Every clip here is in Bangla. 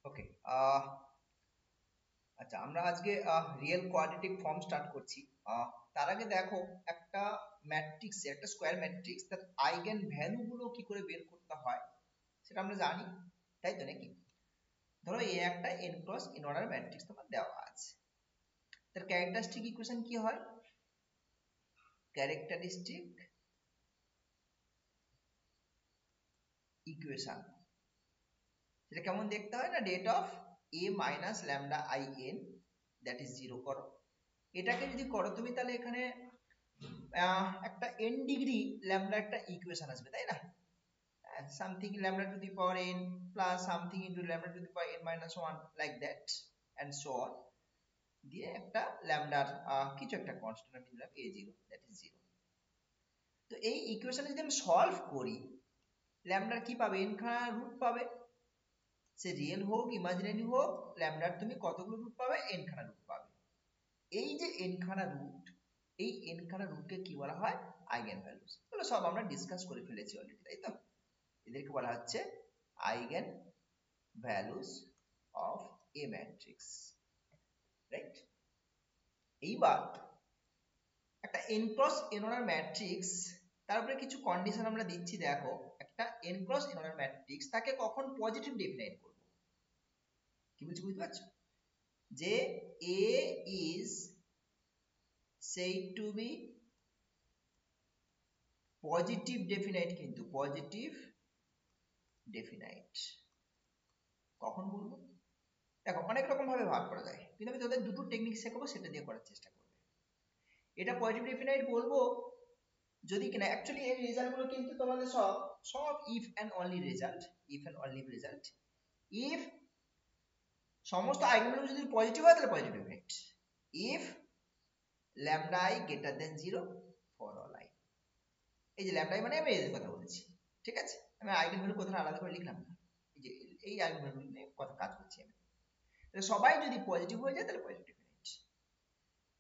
ওকে। আচ্ছা, আমরা আজকে রিয়েল কোয়াড্রেটিক ফর্ম স্টার্ট করছি। তার আগে দেখো, একটা ম্যাট্রিক্সে, একটা স্কোয়ার ম্যাট্রিক্স, তার আইগেন ভ্যালু গুলো কি করে বের করতে হয় সেটা আমরা জানি, তাই তো নাকি? ধরো এ একটা n cross n order matrix তোমার দেওয়া আছে, তার ক্যারেক্টারিস্টিক ইকুয়েশন কি হয়? ক্যারেক্টারিস্টিক ইকুয়েশন সেটা কেমন দেখতে হয় না, rate of a minus lambda i n, that is zero করো। এটাকে যদি করো তুমি, তাহলে এখানে একটা n ডিগ্রি ল্যামডা একটা ইকুয়েশন আসবে, তাই না? Something lambda to the power n plus something into lambda to the power n minus 1, like that and so on, দিয়ে একটা ল্যামডার কিছু একটা কনস্ট্যান্ট আমি দিলাম a0, দ্যাট ইজ 0। তো এই ইকুয়েশনে যদি আমি সলভ করি, ল্যামডার কি পাবে? n খানা রুট পাবে। সে রিয়েল হোক ইমাজিনারি হোক, ল্যামডার তুমি কতগুলো রুট পাবে? n খানা রুট পাবে। এই যে n খানা রুট, এই n খানা রুটকে কি বলা হয়? Eigen values. এগুলো সব আমরা ডিসকাস করে ফেলেছি অলরেডি, তাই তো? এদেরকে বলা হচ্ছে eigen values of a matrix, right? এইবার একটা n cross n order matrix, তারপরে কিছু কন্ডিশন আমরা দিচ্ছি। দেখো, একটা n cross n order matrix তাকে কখন পজিটিভ ডেফিনাইট করব? কি বলছি বুঝতে পারছো? যে a is said to be positive definite, কিন্তু পজিটিভ ডেফিনাইট কখন বলবো? দেখো, অনেক রকম ভাবে ভাগ করা যায়, কিন্তু আমি তোদের দুটো টেকনিক শেখাবো, সেটা দিয়ে করার চেষ্টা করবে। এটা পজিটিভ ডেফিনাইট বলবো যদি কিনা অ্যাকচুয়ালি এই রেজাল্ট গুলো কিন্তু তোমাদের সব সব if and only result, if and only result. If সমস্ত আইগেন যদি পজিটিভ হয় তাহলে positive definite. If lambda i greater than 0 for all i. এই যে ল্যামডা আই মানে আমি এর কথা বলছি, ঠিক আছে? আমি আইগেন ভ্যালু কথাটা আলাদা করে লিখলাম না, এই যে এই আইগেন ভ্যালু নিয়ে কথা কাজ করছি আমি। তাহলে সবাই যদি পজিটিভ হয়ে যায় তাহলে পজিটিভ ডেফিনাইট।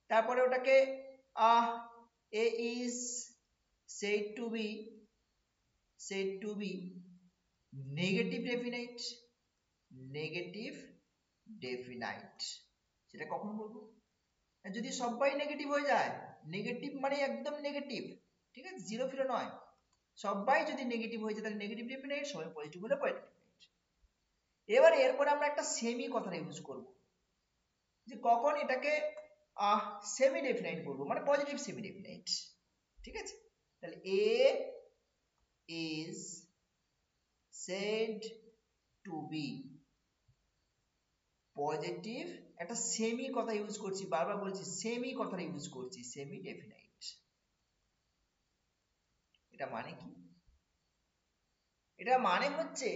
তারপরে ওটাকে আহ a is said to be negative definite, negative definite সেটা কখন বলবো? যদি সবাই নেগেটিভ হয়ে যায়, নেগেটিভ মানে একদম নেগেটিভ, ঠিক আছে, জিরো ফিরো নয়, সবাই যদি নেগেটিভ হয়ে যায় তাহলে নেগেটিভ ডেফিনাইট, সবাই পজিটিভ হলে পজিটিভ ডেফিনাইট। এবার এরপরে আমরা একটা সেমি কথাটা ইউজ করব, যে কখন এটাকে সেমি ডেফিনাইট বলবো, মানে পজিটিভ সেমি ডেফিনাইট, ঠিক আছে? তাহলে a is said to be positive, একটা সেমি কথা ইউজ করছি, বারবার বলছি সেমি কথাটা ইউজ করছি, সেমি ডেফিনাইট। এটা মানে কি? এটা মানে হচ্ছে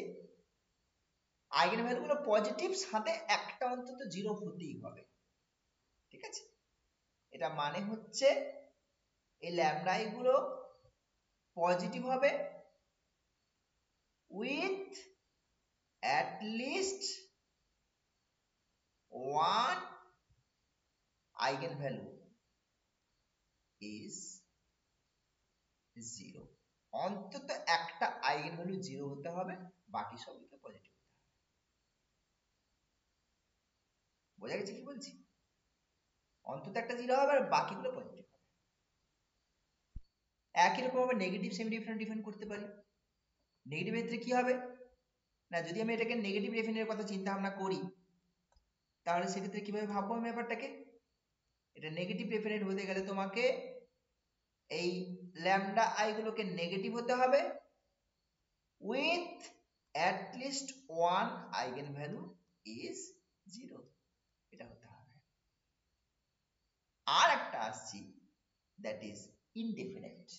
আইগেন ভ্যালুগুলো পজিটিভ, সাথে একটা অন্তত জিরো হতেই হবে, ঠিক আছে? এটা মানে হচ্ছে এই ল্যামডা গুলো পজিটিভ হবে with at least one eigen value is zero. অন্তত একটা আইগেন ভ্যালু জিরো হতে হবে, বাকি সবগুলো পজিটিভ হতে হবে। বোঝা গেছে কি বলছি? অন্তত একটা জিরো হবে আর বাকিগুলো পজিটিভ হবে। একই রকম ভাবে নেগেটিভ সেমি ডেফিনেট ডিফাইন করতে পারি। নেগেটিভ ক্ষেত্রে কি হবে না, যদি আমি এটাকে নেগেটিভ ডেফিনেটের কথা চিন্তা ভাবনা করি, তাহলে সেক্ষেত্রে কিভাবে ভাববো আমি ব্যাপারটাকে? এটা নেগেটিভ ডেফিনেট হতে গেলে তোমাকে এই ল্যামডা আই গুলোকে নেগেটিভ হতে হবে with at least one eigen value is zero, এটা হতে হবে। আর একটা আসছি, দ্যাট ইজ ইনডেফিনাইট।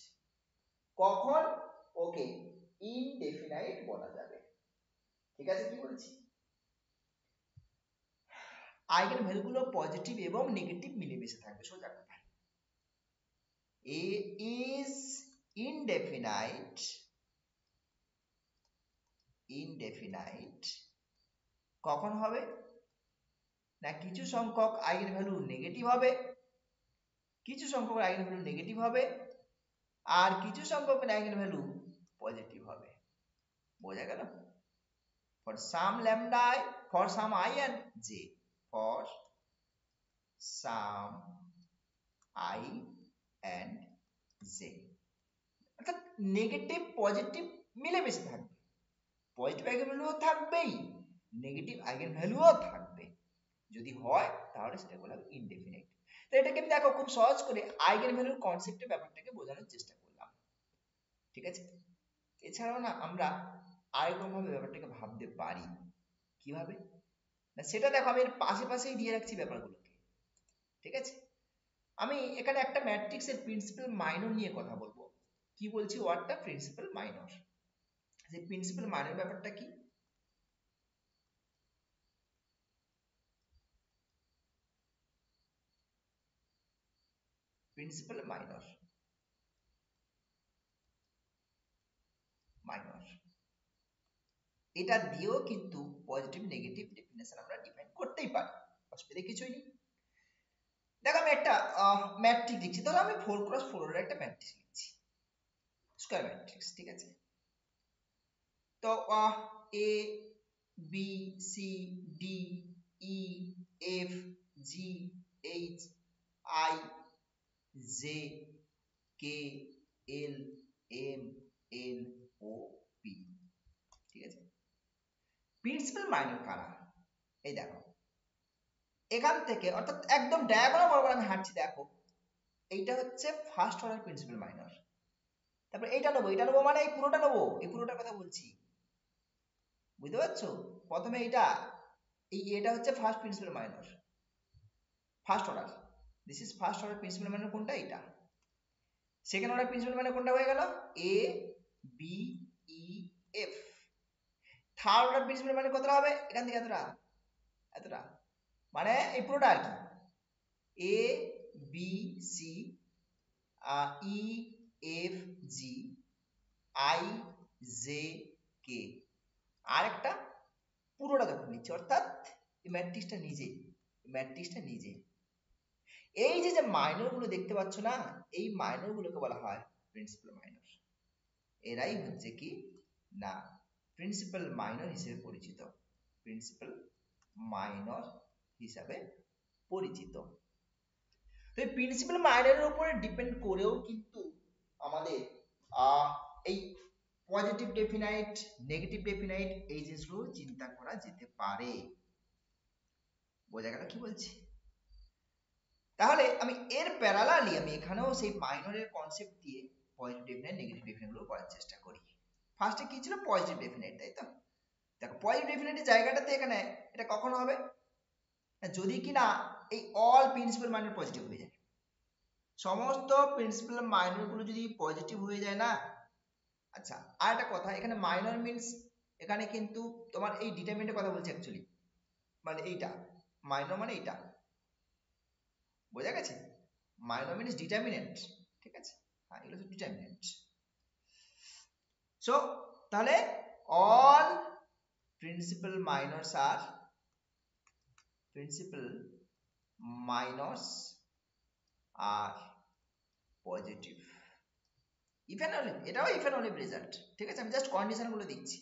কখন ওকে ইনডেফিনাইট বলা যাবে? ঠিক আছে, কি বলছি? আইগেন ভ্যালুগুলো পজিটিভ এবং নেগেটিভ মিলেমিশে থাকবে, সোজা কথা। এ ইজ ইনডেফিনাইট, ইনডেফিনাইট কখন হবে না, কিছু সংখ্যক আইগেন ভ্যালু নেগেটিভ হবে, কিছু সংখ্যক আইগেন ভ্যালু নেগেটিভ হবে, আর কিছু সংখ্যক আইগেন ভ্যালু পজিটিভ হবে। বোঝা গেল? for some lambda I, for some I and j, for some I and j, অর্থাৎ নেগেটিভ পজিটিভ মিলেমিশে থাকবে, পজিটিভ আইগেন ভ্যালুও থাকবেই, নেগেটিভ আইগেন ভ্যালুও থাকবে, যদি হয় তাহলে সেটা বলা হবে ইনডেফিনাইট। তো এটাকে দেখো খুব সহজ করে আইগেন ভ্যালুর কনসেপ্টের ব্যাপারটাকে বোঝানোর চেষ্টা করলাম, ঠিক আছে। এছাড়াও না আমরা আরেকরকম ভাবে ব্যাপারটাকে ভাবতে পারি, কিভাবে না সেটা দেখো আমি এর পাশেই দিয়ে রাখছি ব্যাপারগুলোকে, ঠিক আছে। আমি এখানে একটা ম্যাট্রিক্সের প্রিন্সিপাল মাইনর নিয়ে কথা বলবো। কি বলছি ওয়ার্ডটা? Principal minor. যে প্রিন্সিপাল মাইনর ব্যাপারটা কি? প্রিন্সিপাল মাইনর এটা দিয়েও কিন্তু পজিটিভ নেগেটিভ ডেফিনেশন আমরা ডিফাইন করতেই পারি, অসুবিধা কিছুই নেই। দেখো আমি একটা ম্যাট্রিক্স লিখছি, ধরো আমি 4x4 এর একটা ম্যাট্রিক্স লিখছি, স্কয়ার ম্যাট্রিক্স, ঠিক আছে। তো A B C D E F G H I J K L M N O P, ঠিক আছে। প্রিন্সিপাল মাইনর কারা? এই দেখো এখান থেকে অর্থাৎ একদম ডায়াগোনাল বরাবর আমি হাঁটছি, দেখো এইটা হচ্ছে ফার্স্ট অর্ডার প্রিন্সিপাল মাইনর, তারপর এটা নেবো মানে এই পুরোটা নেবো, এই পুরোটার কথা বলছি, বুঝতে পারছো? প্রথমে এটা হচ্ছে first principal minor, first order, this is first order principal minor কোনটা? এটা। সেকেন্ড অর্ডার প্রিন্সিপাল মাইনর কোনটা হয়ে গেল? A B E F. Third order principal minor কতটা হবে? এখান থেকে এতটা মানে এই পুরোটা আর কি, A B C E F G I J K, আর একটা পুরোটা যখন নিচ্ছে, অর্থাৎ এই ম্যাট্রিক্সটা নিজে এই যে মাইনর গুলো দেখতে পাচ্ছ না, এই মাইনর গুলোকে বলা হয় প্রিন্সিপাল মাইনর। এরাই হচ্ছে কি না প্রিন্সিপাল মাইনর হিসেবে পরিচিত, প্রিন্সিপাল মাইনর হিসাবে পরিচিত। তো এই প্রিন্সিপাল মাইনরের উপরে ডিপেন্ড করেও কিন্তু আমাদের এই পজিটিভ ডেফিনাইট নেগেটিভ ডেফিনাইট এই জিনিসগুলো চিন্তা করা যেতে পারে। বোঝা গেল কি বলছি? তাহলে আমি এর প্যারালালি আমি এখানেও সেই মাইনরের কনসেপ্ট দিয়ে পজিটিভ ডেফিনাইট নেগেটিভ ডেফিনাইট গুলো করার চেষ্টা করি। ফার্স্টে কি ছিল? পজিটিভ ডেফিনাইট, তাই তো? দেখো পজিটিভ ডেফিনাইটের জায়গাটাতে এখানে এটা কখন হবে? যদি কিনা এই অল প্রিন্সিপাল মাইনর পজিটিভ হয়ে যায়, সমস্ত প্রিন্সিপাল মাইনর গুলো যদি পজিটিভ হয়ে যায় না। আচ্ছা আর একটা কথা, এখানে মাইনর মিনস এখানে কিন্তু তোমার এই ডিটারমিনেন্টের কথা বলছি অ্যাকচুয়ালি, মানে এইটা মাইনর মানে এইটা, বোঝা গেছে? মাইনর মিনস ডিটারমিনেন্ট, ঠিক আছে? হ্যাঁ এগুলো হচ্ছে ডিটারমিনেন্ট। সো তাহলে অল প্রিন্সিপাল মাইনরস আর পজিটিভ, ইভেন অনলি, এটাও ইভেন অনলি রেজাল্ট, ঠিক আছে? আমি জাস্ট কন্ডিশন গুলো দিচ্ছি,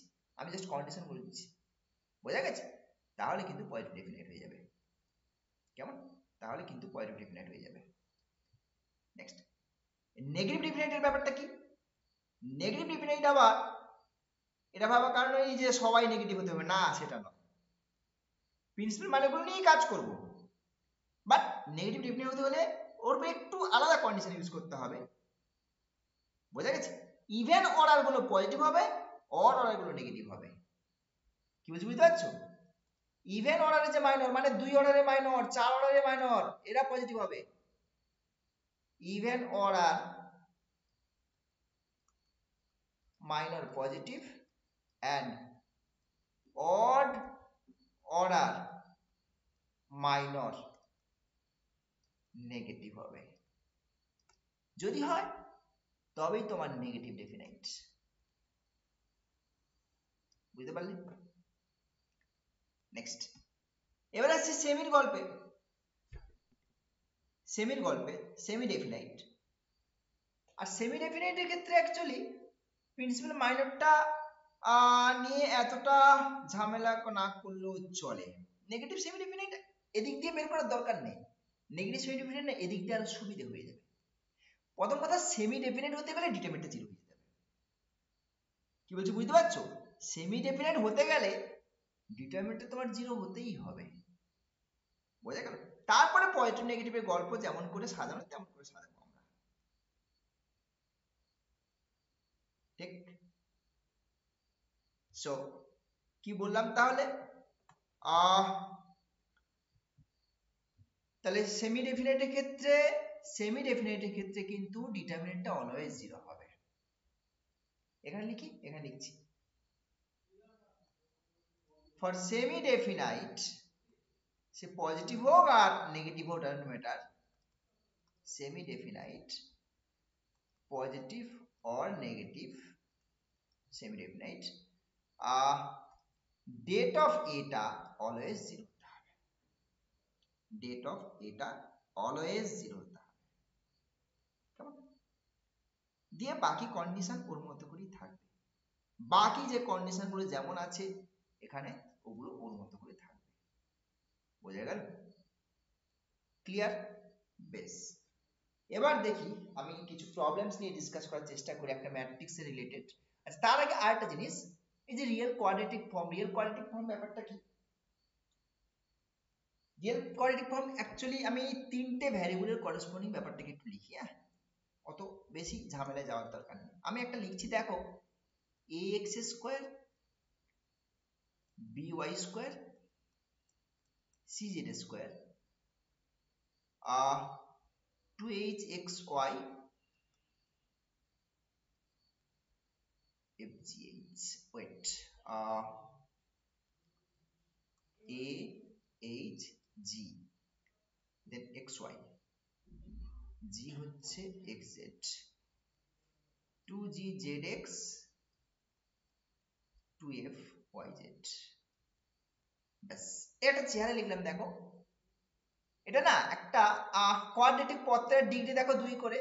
বোঝা গেছে? তাহলে কিন্তু পজিটিভ ডেফিনাইট হয়ে যাবে, কেমন? তাহলে কিন্তু পজিটিভ ডেফিনাইট হয়ে যাবে। নেক্সট নেগেটিভ ডেফিনাইটের ব্যাপারটা কি? নেগেটিভ ডেফিনাইট আবার এটা ভাবা কারণ এই যে সবাই নেগেটিভ হতে হবে না, সেটা নয়, প্রিন্সিপাল মানগুলো নিয়েই কাজ করব, বাট নেগেটিভ ডেফিনাইট হতে হলে ওর একটু আলাদা কন্ডিশন ইউজ করতে হবে, বোঝা গেছে? ইভেন অর্ডার গুলো পজিটিভ হবে, অড অর্ডার গুলো নেগেটিভ হবে। কি বলছি বুঝতে পারছো? ইভেন অর্ডারের যে মাইনর মানে 2 অর্ডারের মাইনর 4 অর্ডারের মাইনর এরা পজিটিভ হবে, even order minor positive and odd order minor negative হবে। যদি হয় তবেই তোমার নেগেটিভ ডেফিনাইট, বুঝতে পারলে? নেক্সট এবার আসছে সেমির গল্পে সেমি ডেফিনাইট। আর সেমি ডেফিনাইটের ক্ষেত্রে অ্যাকচুয়ালি প্রিন্সিপাল মাইনরটা নিয়ে এতটা ঝামেলা না করলেও চলে। নেগেটিভ সেমি ডেফিনিট এদিক দিয়ে বের করার দরকার নেই, নেগেটিভ সেমি ডেফিনিট না এদিক দিয়ে আরো সুবিধা হয়ে যাবে। প্রথম কথা সেমি ডেফিনিট হতে গেলে ডিটারমিনেন্টটা জিরো হয়ে যাবে। কি বলছি বুঝতে পারছো? সেমি ডেফিনিট হতে গেলে ডিটারমিনেন্টটা তোমার জিরো হতেই হবে, বোঝা গেল? তারপরে পজিটিভ নেগেটিভের গল্প যেমন করে সাজানো তেমন করে সাজাবো আমরা, ঠিক? সো কি বললাম তাহলে? তাহলে সেমি ডেফিনিটের ক্ষেত্রে কিন্তু ডিটারমিনেন্টটা অলওয়েজ জিরো হবে। এখানে লিখি, এখানে লিখছি for semi definite, say positive হোক আর নেগেটিভ হোক doesn't matter, semi definite positive or negative semi definite, date of এটা always zero হতে হবে, date of এটা always zero হতে হবে, কেমন? দিয়ে বাকি কন্ডিশন ওর মতো করেই থাকবে, বাকি যে কন্ডিশন গুলো যেমন আছে এখানে ওগুলো ওর মতো করে থাকবে, বোঝা গেল? ক্লিয়ার? বেশ, এবার দেখি আমি কিছু প্রবলেমস নিয়ে ডিসকাস করার চেষ্টা করি একটা ম্যাট্রিক্স এর রিলেটেড। আচ্ছা তার আগে আরেকটা জিনিস, এই যে রিয়েল কোয়াড্রেটিক ফর্ম ব্যাপারটা কি? রিয়েল কোয়াড্রেটিক ফর্ম অ্যাকচুয়ালি আমি তিনটে ভ্যারিয়েবলের করেসপন্ডিং ব্যাপারটাকে একটু লিখি, হ্যাঁ, অত বেশি ঝামেলায় যাওয়ার দরকার নেই। আমি একটা লিখছি, দেখো ax square by square cz square 2hxy fgh, wait, ahg then xy, g হচ্ছে xz, 2gzx 2fyz, ব্যাস এটা চেহারা লিখলাম। দেখো এটা না একটা কোয়াড্রেটিক পত্রের ডিগ্রি দেখো 2 করে,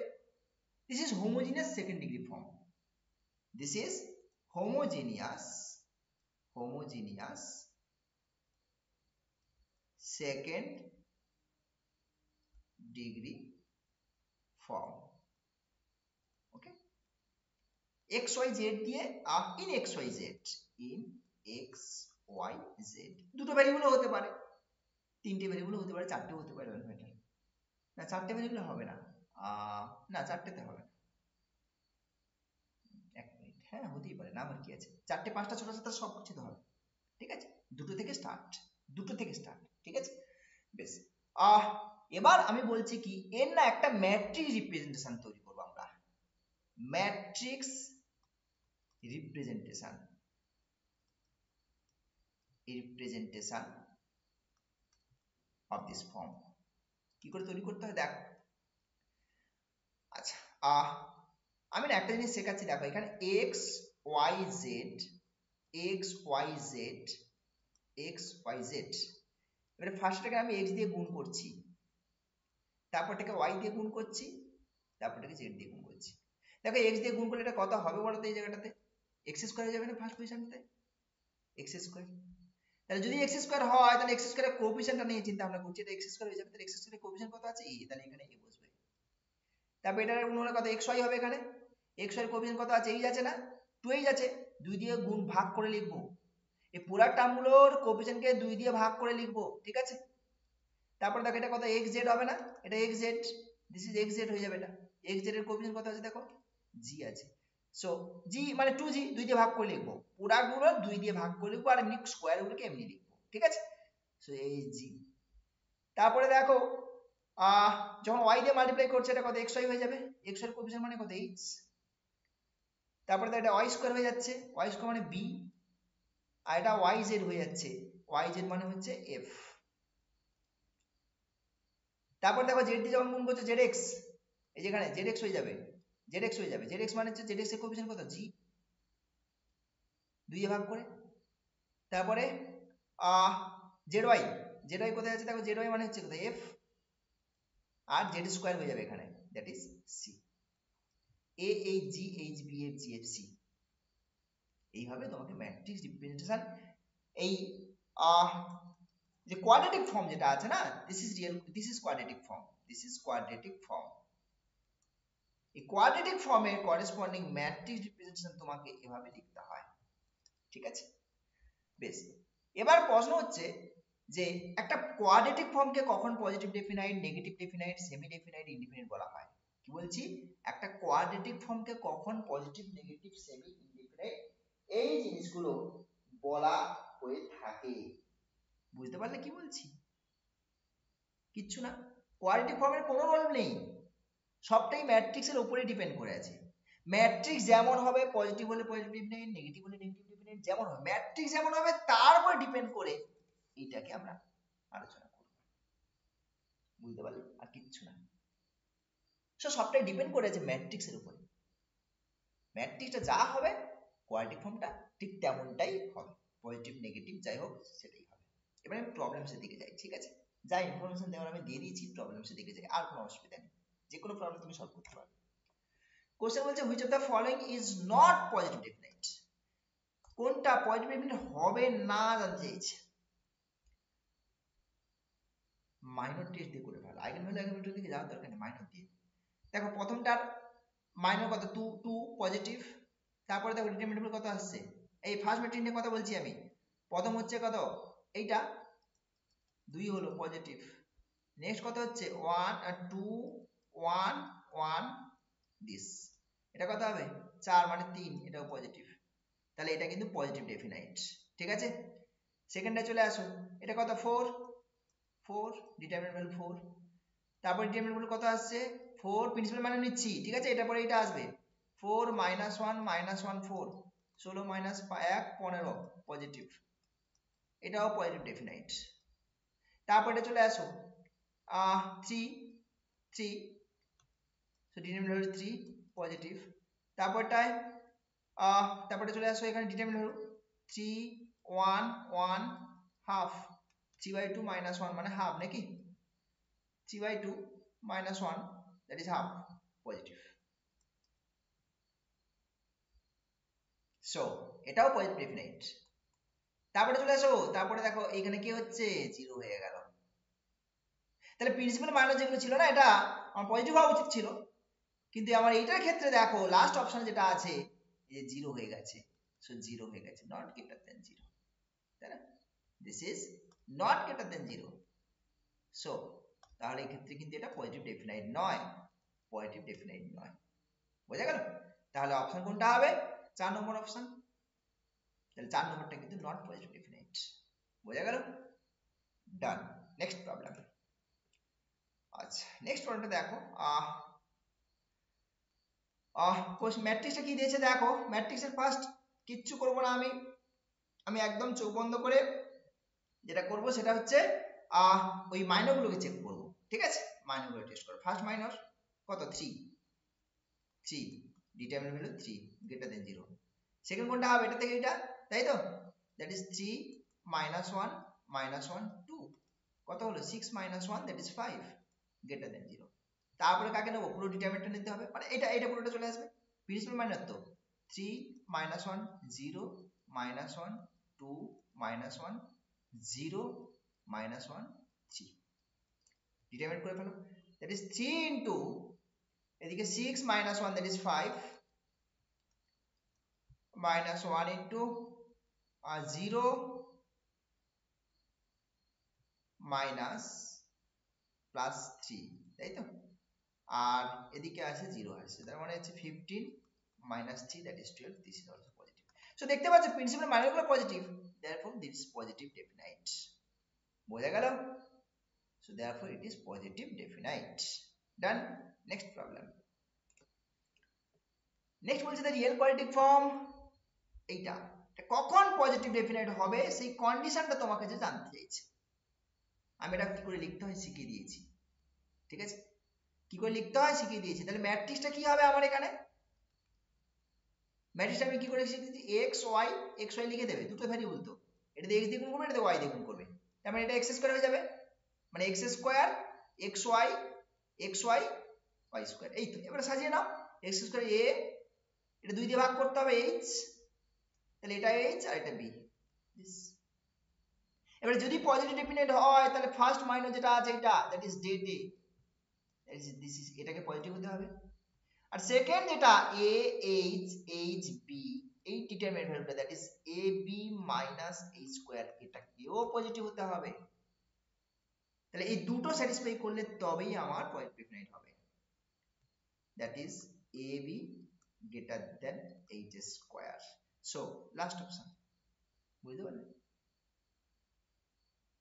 this is homogeneous second degree form, this is homogeneous second degree form, okay? xyz দিয়ে ইন xyz দুটো ভ্যারিয়েবল হতে পারে, তিনটে ভ্যারিয়েবল হতে পারে, চারটে হতে পারে, না চারটে ভ্যারিয়েবল হবে না, না চারটেতে হবে না, এক মিনিট, হ্যাঁ হতেই পারে, না আমার কি আছে, চারটে পাঁচটা ছোট ছোট সব কিছু তো হবে, ঠিক আছে? দুটো থেকে স্টার্ট, ঠিক আছে? বেশ, এবার আমি বলছি কি এর না একটা ম্যাট্রিক্স রিপ্রেজেন্টেশন তৈরি করবো আমরা, matrix representation of this form. কি করে তৈরি করতে হয় দেখো। আচ্ছা, আমি না একটা জিনিস শেখাচ্ছি, দেখো এখানে x y z এবারে ফার্স্টটাকে আমি x দিয়ে গুণ করছি, তারপরটাকে y দিয়ে গুণ করছি, তারপরটাকে z দিয়ে গুণ করছি। দেখো x দিয়ে গুণ করলে এটা কত হবে বলো তো? এই জায়গাটাতে x স্কয়ার হয়ে যাবে না ফার্স্ট পজিশনটাতে, x স্কয়ার। তাহলে যদি x স্কয়ার হয় তাহলে x স্কয়ারের কোএফিসিয়েন্টটা নিয়ে চিন্তা ভাবনা করছি, এটা x স্কয়ার হয়ে যাবে, তাহলে x স্কয়ারের কোএফিসিয়েন্ট কত আছে? a, তাহলে এখানে a বসবে। তারপর এটার গুণ হলে কত? xy হবে, এখানে xy এর কোএফিসিয়েন্ট কত আছে? h আছে না? 2h আছে, 2 দিয়ে গুণ ভাগ করে লিখবো, এই পুরা টার্মগুলোর কোএফিসিয়েন্টকে 2 দিয়ে ভাগ করে লিখবো, ঠিক আছে? তারপর দেখো এটা কত? xz হবে না? এটা xz, দিস ইজ xz হয়ে যাবে, এটা xz এর কোএফিসিয়েন্ট কত আছে দেখো? g আছে। সো g মানে 2g, 2 দিয়ে ভাগ করে লিখবো, পুরাগুলো 2 দিয়ে ভাগ করে লিখবো, আর এমনি স্কয়ার গুলোকে এমনি লিখবো, ঠিক আছে? সো এই g, তারপরে দেখো যখন y দিয়ে মাল্টিপ্লাই করছে এটা কত? xy হয়ে যাবে, x এর কোএফিসিয়েন্ট মানে কত? h। তারপরে এটা y স্কয়ার হয়ে যাচ্ছে, y স্কয়ার মানে b, আর এটা yz হয়ে যাচ্ছে, yz মানে হচ্ছে f। তারপর দেখো z দিয়ে যখন গুণ করছে zx, এই যেখানে zx হয়ে যাবে, zx মানে হচ্ছে zx এর কোএফিসিয়েন্ট কত? g, 2 দিয়ে ভাগ করে। তারপরে zy কোথায় আছে দেখো, zy মানে হচ্ছে কোথায়? f, আর z স্কয়ার হয়ে যাবে এখানে, that is c, a h g h b f g f c, এইভাবে তোমাকে ম্যাট্রিক্স রিপ্রেজেন্টেশন এই যে কোয়াড্রেটিক ফর্ম যেটা আছে না, দিস ইজ কোয়াড্রেটিক ফর্ম, এই কোয়াড্রেটিক ফর্মের করেসপন্ডিং ম্যাট্রিক্স রিপ্রেজেন্টেশন তোমাকে এভাবে লিখতে হয়। ঠিক আছে, বেশ। এবার প্রশ্ন হচ্ছে যে একটা কোয়াড্রেটিক ফর্মকে কখন positive definite, negative definite, semi definite, indefinite বলা হয়। কি বলছি, একটা কোয়াড্রেটিক ফর্মকে কখন পজিটিভ, নেগেটিভ, সেমি, ইনডিফিনাইট এই জিনিসগুলো বলা হয়ে থাকে। বুঝতে পারলে কি বলছি? কিচ্ছু না, কোয়াড্রেটিক ফর্মের কোনো রোল নেই, সবটাই ম্যাট্রিক্সের উপরে ডিপেন্ড করে আছে। ম্যাট্রিক্স যেমন হবে, পজিটিভ হলে পজিটিভ ডেফিনাইট, নেগেটিভ হলে নেগেটিভ ডেফিনাইট, যেমন হবে ম্যাট্রিক্স যেমন হবে তার উপর ডিপেন্ড করে এইটাকে আমরা আলোচনা করব। বুঝতে পারলে? আর কিচ্ছু না, সবটাই ডিপেন্ড করে আছে ম্যাট্রিক্সের উপরে। ম্যাট্রিক্সটা যা হবে কোয়াড্রেটিক ফর্মটা ঠিক তেমনটাই হবে, পজিটিভ নেগেটিভ যাই হোক সেটাই হবে। এবার আমি প্রবলেমসের দিকে যাই। ঠিক আছে, যা ইনফরমেশন দেওয়ার আমি দিয়ে দিয়েছি, প্রবলেমসের দিকে যাই, আর কোনো অসুবিধা নেই, যে কোনো প্রবলেম তুমি সলভ করতে পারবে। কোশ্চেন বলছে which of the following is not positive definite, কোনটা পজিটিভ ডেফিনাইট হবে না জানতে চাইছে। মাইনর টেস্ট দিয়ে করে ফেলো, আইগেনভ্যালু দিকে যাওয়ার দরকার নেই, মাইনর দিয়ে দেখো। প্রথমটার মাইনর কত, 2 পজিটিভ, তারপরে দেখো ডিটারমিনেন্ট কত আসছে। এই ফার্স্ট ম্যাট্রিক্স নিয়ে কথা বলছি আমি। প্রথম হচ্ছে কত, এইটা 2 হলো পজিটিভ। নেক্সট কত হচ্ছে 1 আর 2 1 1 দিস, এটা কত হবে 4 মানে 3, এটাও পজিটিভ, তাহলে এটা কিন্তু পজিটিভ ডেফিনাইট। ঠিক আছে, সেকেন্ডে চলে আসো, এটা কত 4 4 ডিটারমিনেন্ট ভ্যালু 4, তারপর ডিটারমিনেন্ট ভ্যালু কত আসছে 4, প্রিন্সিপাল মানে নিচ্ছি। ঠিক আছে, এটা পরে এটা আসবে 4 -1 -1 4, 16 মাইনাস 1 15 পজিটিভ, এটাও পজিটিভ ডেফিনাইট। তারপরে চলে আসো 3 3, সো ডিটারমিনেন্ট ভ্যালু 3 পজিটিভ। তারপরে চলে আসো এখানে ডিটারমিনেন্ট ভ্যালু 3 1 1 হাফ, 3/2 -1 মানে হাফ নাকি, 3/2 -1 that is half, positive. So এটাও পজিটিভ ডেফিনাইট। তারপরে চলে আসো, তারপরে দেখো এখানে কি হচ্ছে 0 হয়ে গেল, তাহলে প্রিন্সিপাল মাইনাস যেগুলো ছিল না, এটা আমার পজিটিভ হওয়া উচিত ছিল, কিন্তু আমার এইটার ক্ষেত্রে দেখো লাস্ট অপশন যেটা আছে এই যে 0 হয়ে গেছে, সো 0 হয়ে গেছে, নট গ্রেটার দ্যান 0, তাই না? This is not greater than 0। So তাহলে এই ক্ষেত্রে কিন্তু এটা পজিটিভ ডেফিনাইট নয়, পজিটিভ ডেফিনাইট নয়। বোঝা গেল? তাহলে অপশন কোনটা হবে, 4 নম্বর অপশন। তাহলে 4 নম্বরটা কিন্তু নট পজিটিভ ডেফিনাইট। বোঝা গেল? ডান। Next problem. আচ্ছা, নেক্সট প্রবলেমটা দেখো, ম্যাট্রিক্সটা কি দিয়েছে দেখো। ম্যাট্রিক্সের ফার্স্ট কিচ্ছু করব না আমি একদম চোখ বন্ধ করে যেটা করব সেটা হচ্ছে ওই মাইনরগুলোকে চেক করব। ঠিক আছে, মাইনরগুলো টেস্ট করব। ফার্স্ট মাইনর কত 3 3, determinant value 3 greater than 0। Second কোনটা হবে, এটা থেকে এটা, তাই তো, দ্যাট ইজ 3 -1 -1 2, কত হলো 6 -1 দ্যাট ইজ 5 গ্রেটার দ্যান 0। তারপরে কাকে নেবো, পুরো ডিটারমিনেন্টটা নিতে হবে, মানে এটা পুরোটা চলে আসবে। প্রিন্সিপাল মাইনার তো 3 -1 0 -1 2 -1 0 -1 3, ডিটারমিনেন্ট করে ফেলো। দ্যাট ইজ 3 ইনটু এদিকে 6 -1 that is 5 -1 into 0 minus plus 3, তাই তো, আর এদিকে আছে 0 আসছে, তার মানে হচ্ছে 15 -3 that is 12, this is also positive. So দেখতে পাচ্ছ প্রিন্সিপাল মাইনারগুলো positive, therefore this is positive definite. বোঝা গেল? So therefore it is positive definite. Done. Next problem. Next বলছে the real quadratic form, এইটা কখন পজিটিভ ডেফিনাইট হবে সেই কন্ডিশনটা তোমাকে যে জানতে চাইছে। আমি এটা কি করে লিখতে হয় শিখিয়ে দিয়েছি। ঠিক আছে, কি করে লিখতে হয় শিখিয়ে দিয়েছি। তাহলে ম্যাট্রিক্সটা কি হবে আমার এখানে, ম্যাট্রিক্সটা আমি কি করে শিখেছি, এক্স ওয়াই লিখে দেবে, দুটো ভ্যারিয়েবল তো, এটাতে এক্স দিয়ে গুণ করবে, এটাতে ওয়াই দিয়ে গুণ করবে, তার মানে এটা এক্স স্কয়ার হয়ে যাবে, মানে x square x y y square. এই তো, এবারে সাজিয়ে নাও, এক্স স্কয়ার এ, এটা 2 দিয়ে ভাগ করতে হবে এইচ, তাহলে এটা এইচ আর এটা বি। এবারে যদি পজিটিভ ডেফিনেট হয় তাহলে ফার্স্ট মাইনাস যেটা আছে এটা that is det a, this is এটাকে পজিটিভ হতে হবে। আর সেকেন্ড যেটা এ এইচ এইচ বি এই ডিটারমিনেন্ট ভ্যালুটা that is a b minus এই স্কোয়ার এটাকেও পজিটিভ হতে হবে। তাহলে এই দুটো স্যাটিসফাই করলে তবেই আমার পয়েন্ট ডেফিনাইট হবে, that is a b greater than h square. So last option, বুঝতে পারলে?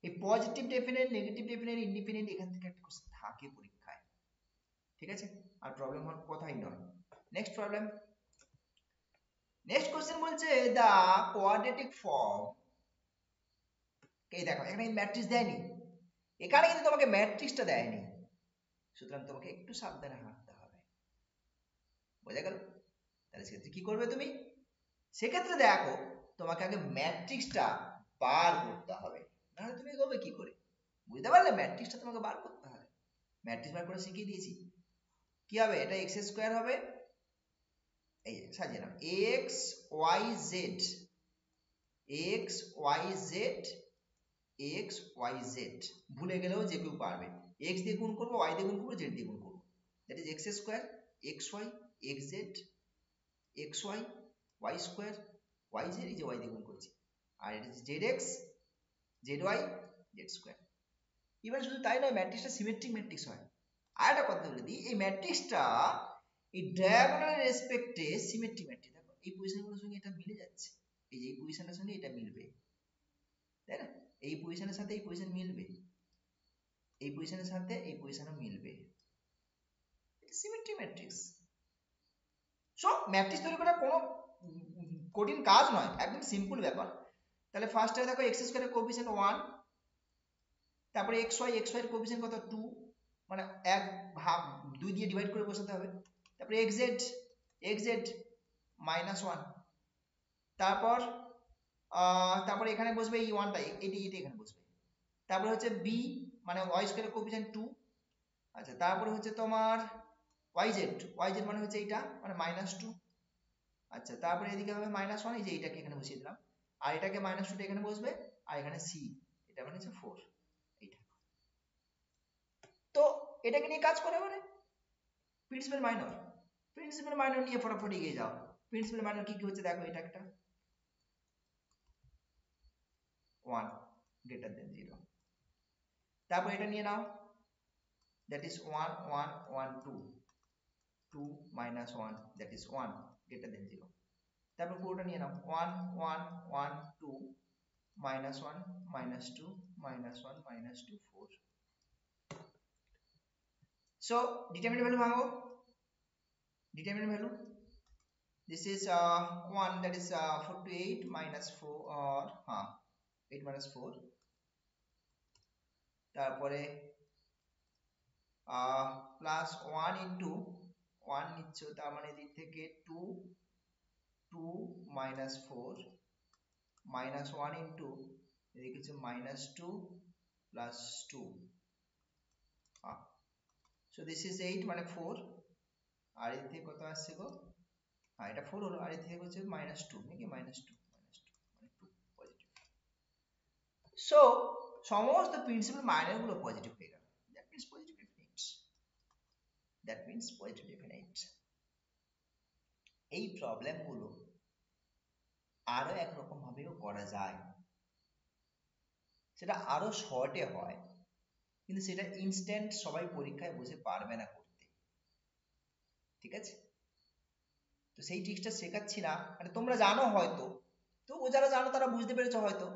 এই positive definite, negative definite, independent এখান থেকে একটা কোশ্চেন থাকে পরীক্ষায়, ঠিক আছে? আর প্রবলেম হওয়ার কথাই নয়। নেক্সট প্রবলেম, নেক্সট কোশ্চেন বলছে দা কোয়াড্রেটিক ফর্ম, এই দেখো এখানে ম্যাট্রিক্স দেয়নি, এখানে কিন্তু তোমাকে ম্যাট্রিক্সটা দেয়নি, সুতরাং তোমাকে একটু সাবধানে হাঁটতে হবে, বোঝা গেল? তাহলে সেক্ষেত্রে কি করবে তুমি? সেক্ষেত্রে দেখো তোমাকে আগে ম্যাট্রিক্সটা বার করতে হবে, নাহলে তুমি এগোবে কি করে? বুঝতে পারলে? ম্যাট্রিক্সটা তোমাকে বার করতে হবে, ম্যাট্রিক্স বার করে শিখিয়ে দিয়েছি। কি হবে? এটা এক্স স্কোয়ার হবে, এই সাজিয়ে নাও, X Y Z, x Y Z, x Y Z, ভুলে গেলেও যে কেউ পারবে। এক্স দিয়ে গুণ করবো, ওয়াই দিয়ে গুণ করবো, জেড দিয়ে গুণ করবো, that is x square x y x z x y y square y z, এই যে ওয়াই দিয়ে গুণ করছি, আর এটা z x z y z square. এবার শুধু তাই নয়, ম্যাট্রিক্সটা সিমেট্রিক ম্যাট্রিক্স হয়। আর একটা কথা বলে দিই, এই ম্যাট্রিক্সটা এই ডায়াগোনাল রেসপেক্টে সিমেট্রিক ম্যাট্রিক্স। দেখো এই পজিশনগুলোর সঙ্গে এটা মিলে যাচ্ছে, এই যে এই পজিশনের সঙ্গে এটা মিলবে, তাই না? এই পজিশনের সাথে এই পজিশন মিলবে, এই পজিশনের সাথে এই পজিশনও মিলবে, এটা সিমেট্রিক ম্যাট্রিক্স। সো ম্যাট্রিক্স তৈরি করা কোনো কঠিন কাজ নয়, একদম সিম্পল ব্যাপার। তাহলে ফার্স্টে দেখো এক্স স্কোয়ারের কোএফিসিয়েন্ট 1, তারপরে এক্স ওয়াই এর কোএফিসিয়েন্ট কত 2, মানে এক ভাগ 2 দিয়ে ডিভাইড করে বসাতে হবে। তারপরে এক্স জেড -1, তারপর তারপরে এখানে বসবে এই 1টা, এটি এখানে বসবে। তারপরে হচ্ছে বি মানে ওয়াই স্কোয়ারের কোএফিসিয়েন্ট 2, আচ্ছা তারপরে হচ্ছে তোমার ওয়াই জেড মানে হচ্ছে এইটা মানে -2, আচ্ছা তারপরে এদিকে হবে -1, এই যে এইটাকে এখানে বসিয়ে দিলাম, আর এটাকে -2টা এখানে বসবে, আর এখানে সি এটা মানে হচ্ছে 4, এইটা। তো এটাকে নিয়ে কাজ করে মানে প্রিন্সিপাল মাইনর নিয়ে ফটাফট এগিয়ে যাও। প্রিন্সিপাল মাইনর কি কি হচ্ছে দেখো, এটা একটা 1 গ্রেটার দেন 0, তারপর এটা নিয়ে নাও, that is 1 1 1 2 2 -1 that is 1 greater than 0, তারপর পুরোটা নিয়ে নাও 1 1 1 2 -1 -2 -1 -2 4। সো ডিটারমিনেন্ট ভ্যালু ভাঙো, determinant value this is 1 that is 48 -4 or 8 -4, তারপরে প্লাস 1 ইন্টু 1 নিচ্ছ, তার মানে এদিক থেকে 2 2 -4 -1 ইন্টু এদিকে হচ্ছে -2 প্লাস 2, সো দিস ইজ 8 মানে 4, আর এর থেকে কত আসছে গো, এটা 4 হলো, আর এর থেকে হচ্ছে -2 নাকি -2 মানে 2 পজিটিভ। সো সমস্ত প্রিন্সিপাল মাইনার গুলো পজিটিভ হয়ে গেল, that means positive definite, that means positive definite. এই প্রবলেম গুলো আরো একরকম ভাবেও করা যায়, সেটা আরো শর্টে হয়, কিন্তু সেটা ইনস্ট্যান্ট সবাই পরীক্ষায় বসে পারবে না করতে, ঠিক আছে? তো সেই ট্রিক্সটা শেখাচ্ছি না, মানে তোমরা জানো হয়তো, তো ও যারা জানো তারা বুঝতে পেরেছো হয়তো।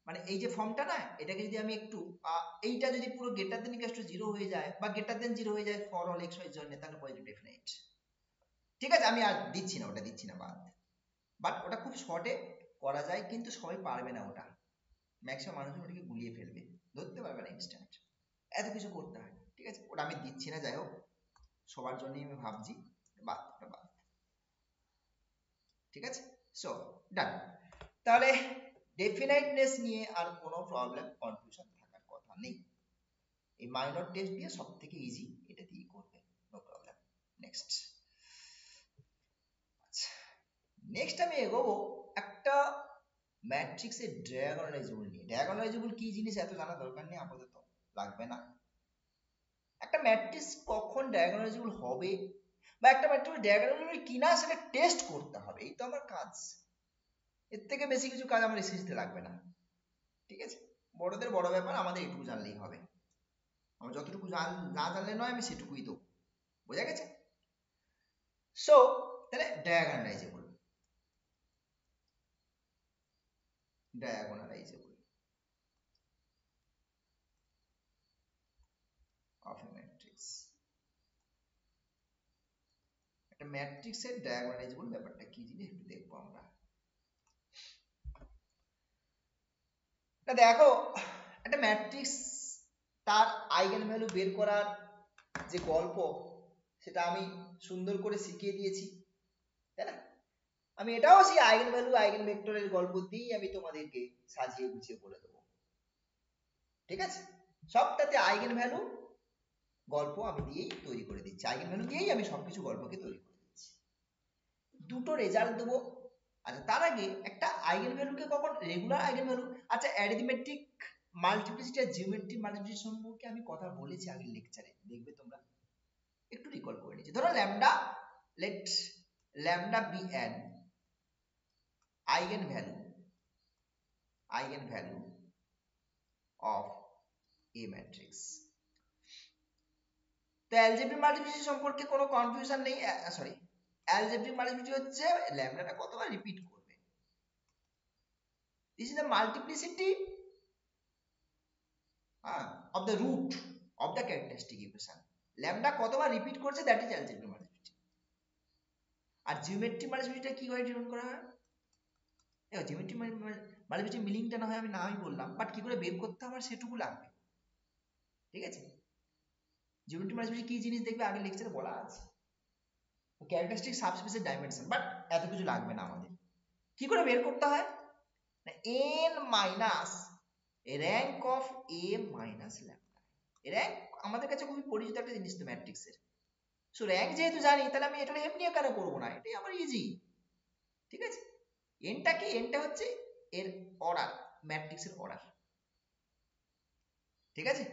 মানে এই যে ফর্মটা না, এটাকে যদি আমি একটু এইটা যদি পুরো গ্রেটার দেন ইকুয়াল টু 0 হয়ে যায় বা গ্রেটার দেন 0 হয়ে যায় ফর অল এক্স ওয়াই জন্য, তাহলে পজিটিভ ডেফিনিট, ঠিক আছে? আমি আর দিচ্ছি না, ওটা দিচ্ছি না বাদ, বাট ওটা খুব শর্টে করা যায়, কিন্তু সবাই পারবে না ওটা, ম্যাক্সিমাম মানুষজন ওটাকে গুলিয়ে ফেলবে, ধরতে পারবে না ইনস্ট্যান্ট, এত কিছু করতে হয়, ঠিক আছে? ওটা আমি দিচ্ছি না, যাই হোক সবার জন্যই আমি ভাবছি, বাদ ওটা বাদ, ঠিক আছে? সো ডান। তাহলে ডেফিনাইটনেস নিয়ে আর কোনো প্রবলেম কনফিউশন থাকার কথা নেই, এই মাইনর টেস্ট দিয়ে সব থেকে ইজি এটা দিয়ে করবে, নো প্রবলেম। নেক্সট, নেক্সট আমি এগোবো একটা ম্যাট্রিক্সের ডায়াগোনালাইজেবল নিয়ে। ডায়াগোনালাইজেবল কি জিনিস এত জানা দরকার নেই, আপাতত লাগবে না। একটা ম্যাট্রিক্স কখন ডায়াগোনালাইজেবল হবে বা একটা ম্যাট্রিক্স ডায়াগোনালাইজেবল কিনা সেটা টেস্ট করতে হবে, এই তো আমার কাজ। এর থেকে বেশি কিছু কাজ আমার এসএসসিতে লাগবে না, ঠিক আছে? বড়দের বড় ব্যাপার, আমাদের এটুকু জানলেই হবে। আমার যতটুকু না জানলে নয়, আমি সেটুকুই দেবো। বোঝা গেছে? সো তাহলে diagonalisable, diagonalisable of a matrix. একটা ম্যাট্রিক্সের ডায়াগোনালাইজেবল ব্যাপারটা কি জিনিস একটু দেখবো আমরা। দেখো, একটা ম্যাট্রিক্স তার আইগেন ভ্যালু বের করার যে গল্প, সেটা আমি সুন্দর করে শিখিয়ে দিয়েছি, তাই না? আমি এটাও সেই আইগেন ভ্যালু আইগেন ভেক্টরের গল্প দিয়েই আমি তোমাদেরকে সাজিয়ে গুছিয়ে বলে দেবো, ঠিক আছে? সবটাতে আইগেন ভ্যালু গল্প আমি দিয়েই তৈরি করে দিচ্ছি, আইগেন ভ্যালু দিয়েই আমি সবকিছু গল্পকে তৈরি করে দিচ্ছি। দুটো রেজাল্ট দেবো। আচ্ছা, তার আগে একটা আইগেন ভ্যালুকে কখন রেগুলার আইগেন ভ্যালু, আচ্ছা অ্যারিথমেটিক মাল্টিপ্লিসিটি আর জিওমেট্রিক মাল্টিপ্লিসিটি সম্পর্কে আমি কথা বলেছি আগের লেকচারে, দেখবে তোমরা, একটু রিকল করে নিচ্ছি। ধরো lambda, let lambda be an eigen value of a matrix. তো অ্যালজেব্রিক মাল্টিপ্লিসিটি সম্পর্কে কোনো কনফিউশন নেই, সরি, অ্যালজেব্রিক মাল্টিপ্লিসিটি হচ্ছে ল্যামডাটা কতবার রিপিট করবে। This is the multiplicity of the root of the characteristic equation. ল্যামডা কতবার রিপিট করছে, দ্যাট ইজ অ্যালজেব্রিক মাল্টিপ্লিসিটি। আর জিওমেট্রিক মাল্টিপ্লিসিটিটা কি করে ডিনোট করা হয়? দেখো, জিওমেট্রিক মাল্টিপ্লিসিটি মিলিংটা না হয় আমি নামই বললাম, বাট কি করে বের করতে হবে সেটুকু লাগবে, ঠিক আছে? জিওমেট্রিক মাল্টিপ্লিসিটি কি জিনিস দেখবে আগের লেকচারে বলা আছে, ক্যারেক্টারিস্টিক সাবস্পেসের ডাইমেনশন, বাট এত কিছু লাগবে না আমাদের। কি করে বের করতে হয়? n minus rank of a minus lambda. Rank আমাদের কাছে খুবই পরিচিত একটা জিনিস তো ম্যাট্রিক্সের। সো র্যাঙ্ক যেহেতু জানি, তাহলে আমি এটা এমনি কেন করবো না, এটাই আমার ইজি, ঠিক আছে? এনটা কি? এনটা হচ্ছে এর অর্ডার, ম্যাট্রিক্সের অর্ডার, ঠিক আছে?